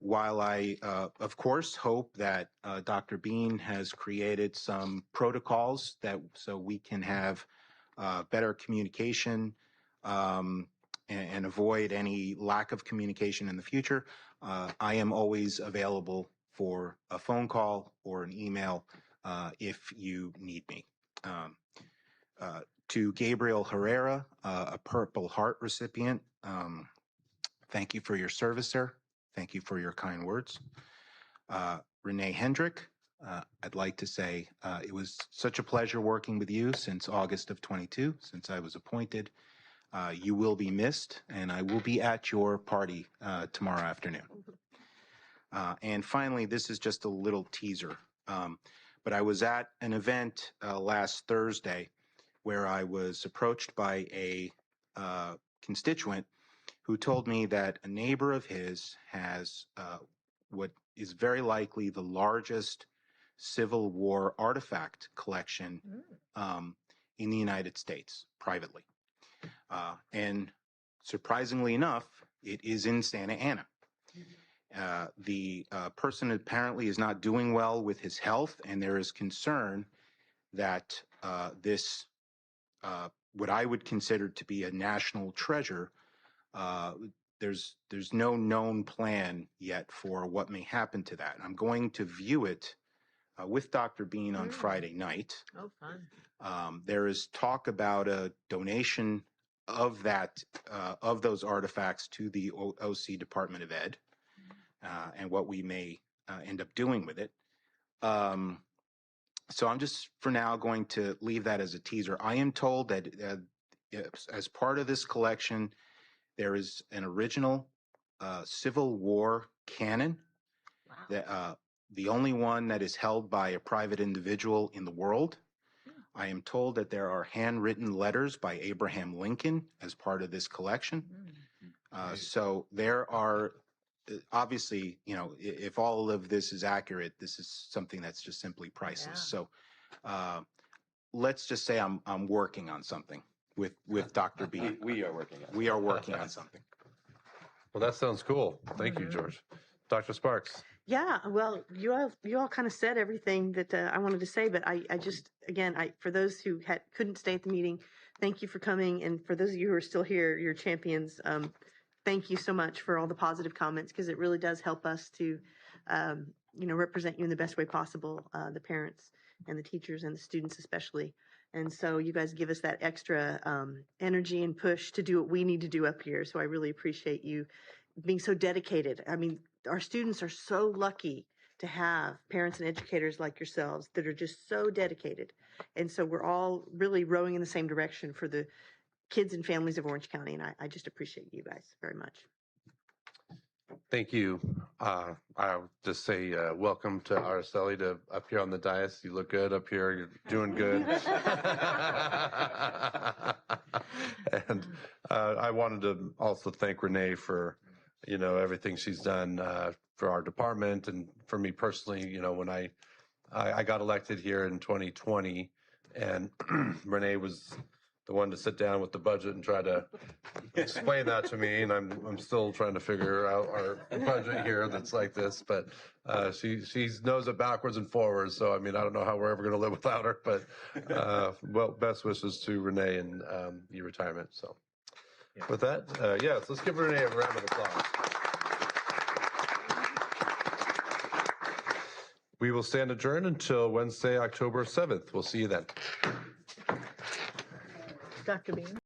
while I, of course, hope that Dr. Bean has created some protocols so we can have better communication and avoid any lack of communication in the future, I am always available for a phone call or an email if you need me. To Gabriel Herrera, a Purple Heart recipient, thank you for your service, sir. Thank you for your kind words. Renee Hendrick, I'd like to say it was such a pleasure working with you since August of 22, since I was appointed. You will be missed, and I will be at your party tomorrow afternoon. And finally, this is just a little teaser, but I was at an event last Thursday where I was approached by a constituent who told me that a neighbor of his has what is very likely the largest Civil War artifact collection in the United States, privately. And surprisingly enough, it is in Santa Ana. The person apparently is not doing well with his health, and there is concern that this, what I would consider to be a national treasure, there's no known plan yet for what may happen to that. I'm going to view it with Dr. Bean on Friday night. Oh, fun. There is talk about a donation of that, of those artifacts to the OC Department of Ed, and what we may end up doing with it. So I'm just, for now, going to leave that as a teaser. I am told that as part of this collection, there is an original Civil War cannon, that, the only one that is held by a private individual in the world. I am told that there are handwritten letters by Abraham Lincoln as part of this collection. So there are, obviously, you know, if all of this is accurate, this is something that's just simply priceless. So let's just say I'm working on something with Dr. B. We are working on it. We are working on something. Well, that sounds cool. Thank you, George. Dr. Sparks. Yeah, well, you all kind of said everything that I wanted to say, but I just, again, for those who couldn't stay at the meeting, thank you for coming, and for those of you who are still here, you're champions. Thank you so much for all the positive comments, because it really does help us to, represent you in the best way possible, the parents and the teachers and the students especially. And so you guys give us that extra energy and push to do what we need to do up here. So I really appreciate you being so dedicated. I mean, our students are so lucky to have parents and educators like yourselves that are just so dedicated. And so we're all really rowing in the same direction for the kids and families of Orange County. And I just appreciate you guys very much. Thank you. I'll just say welcome to Araceli to up here on the dais. You look good up here. You're doing good. And I wanted to also thank Renee for, everything she's done for our department and for me personally. When I got elected here in 2020, and Renee was the one to sit down with the budget and try to explain that to me, and I'm still trying to figure out our budget here that's like this, but she knows it backwards and forwards, so I mean, I don't know how we're ever going to live without her, but well, best wishes to Renee and your retirement. So with that, yes, let's give Renee a round of applause. We will stand adjourned until Wednesday, October 7th. We'll see you then. Dr. Bean.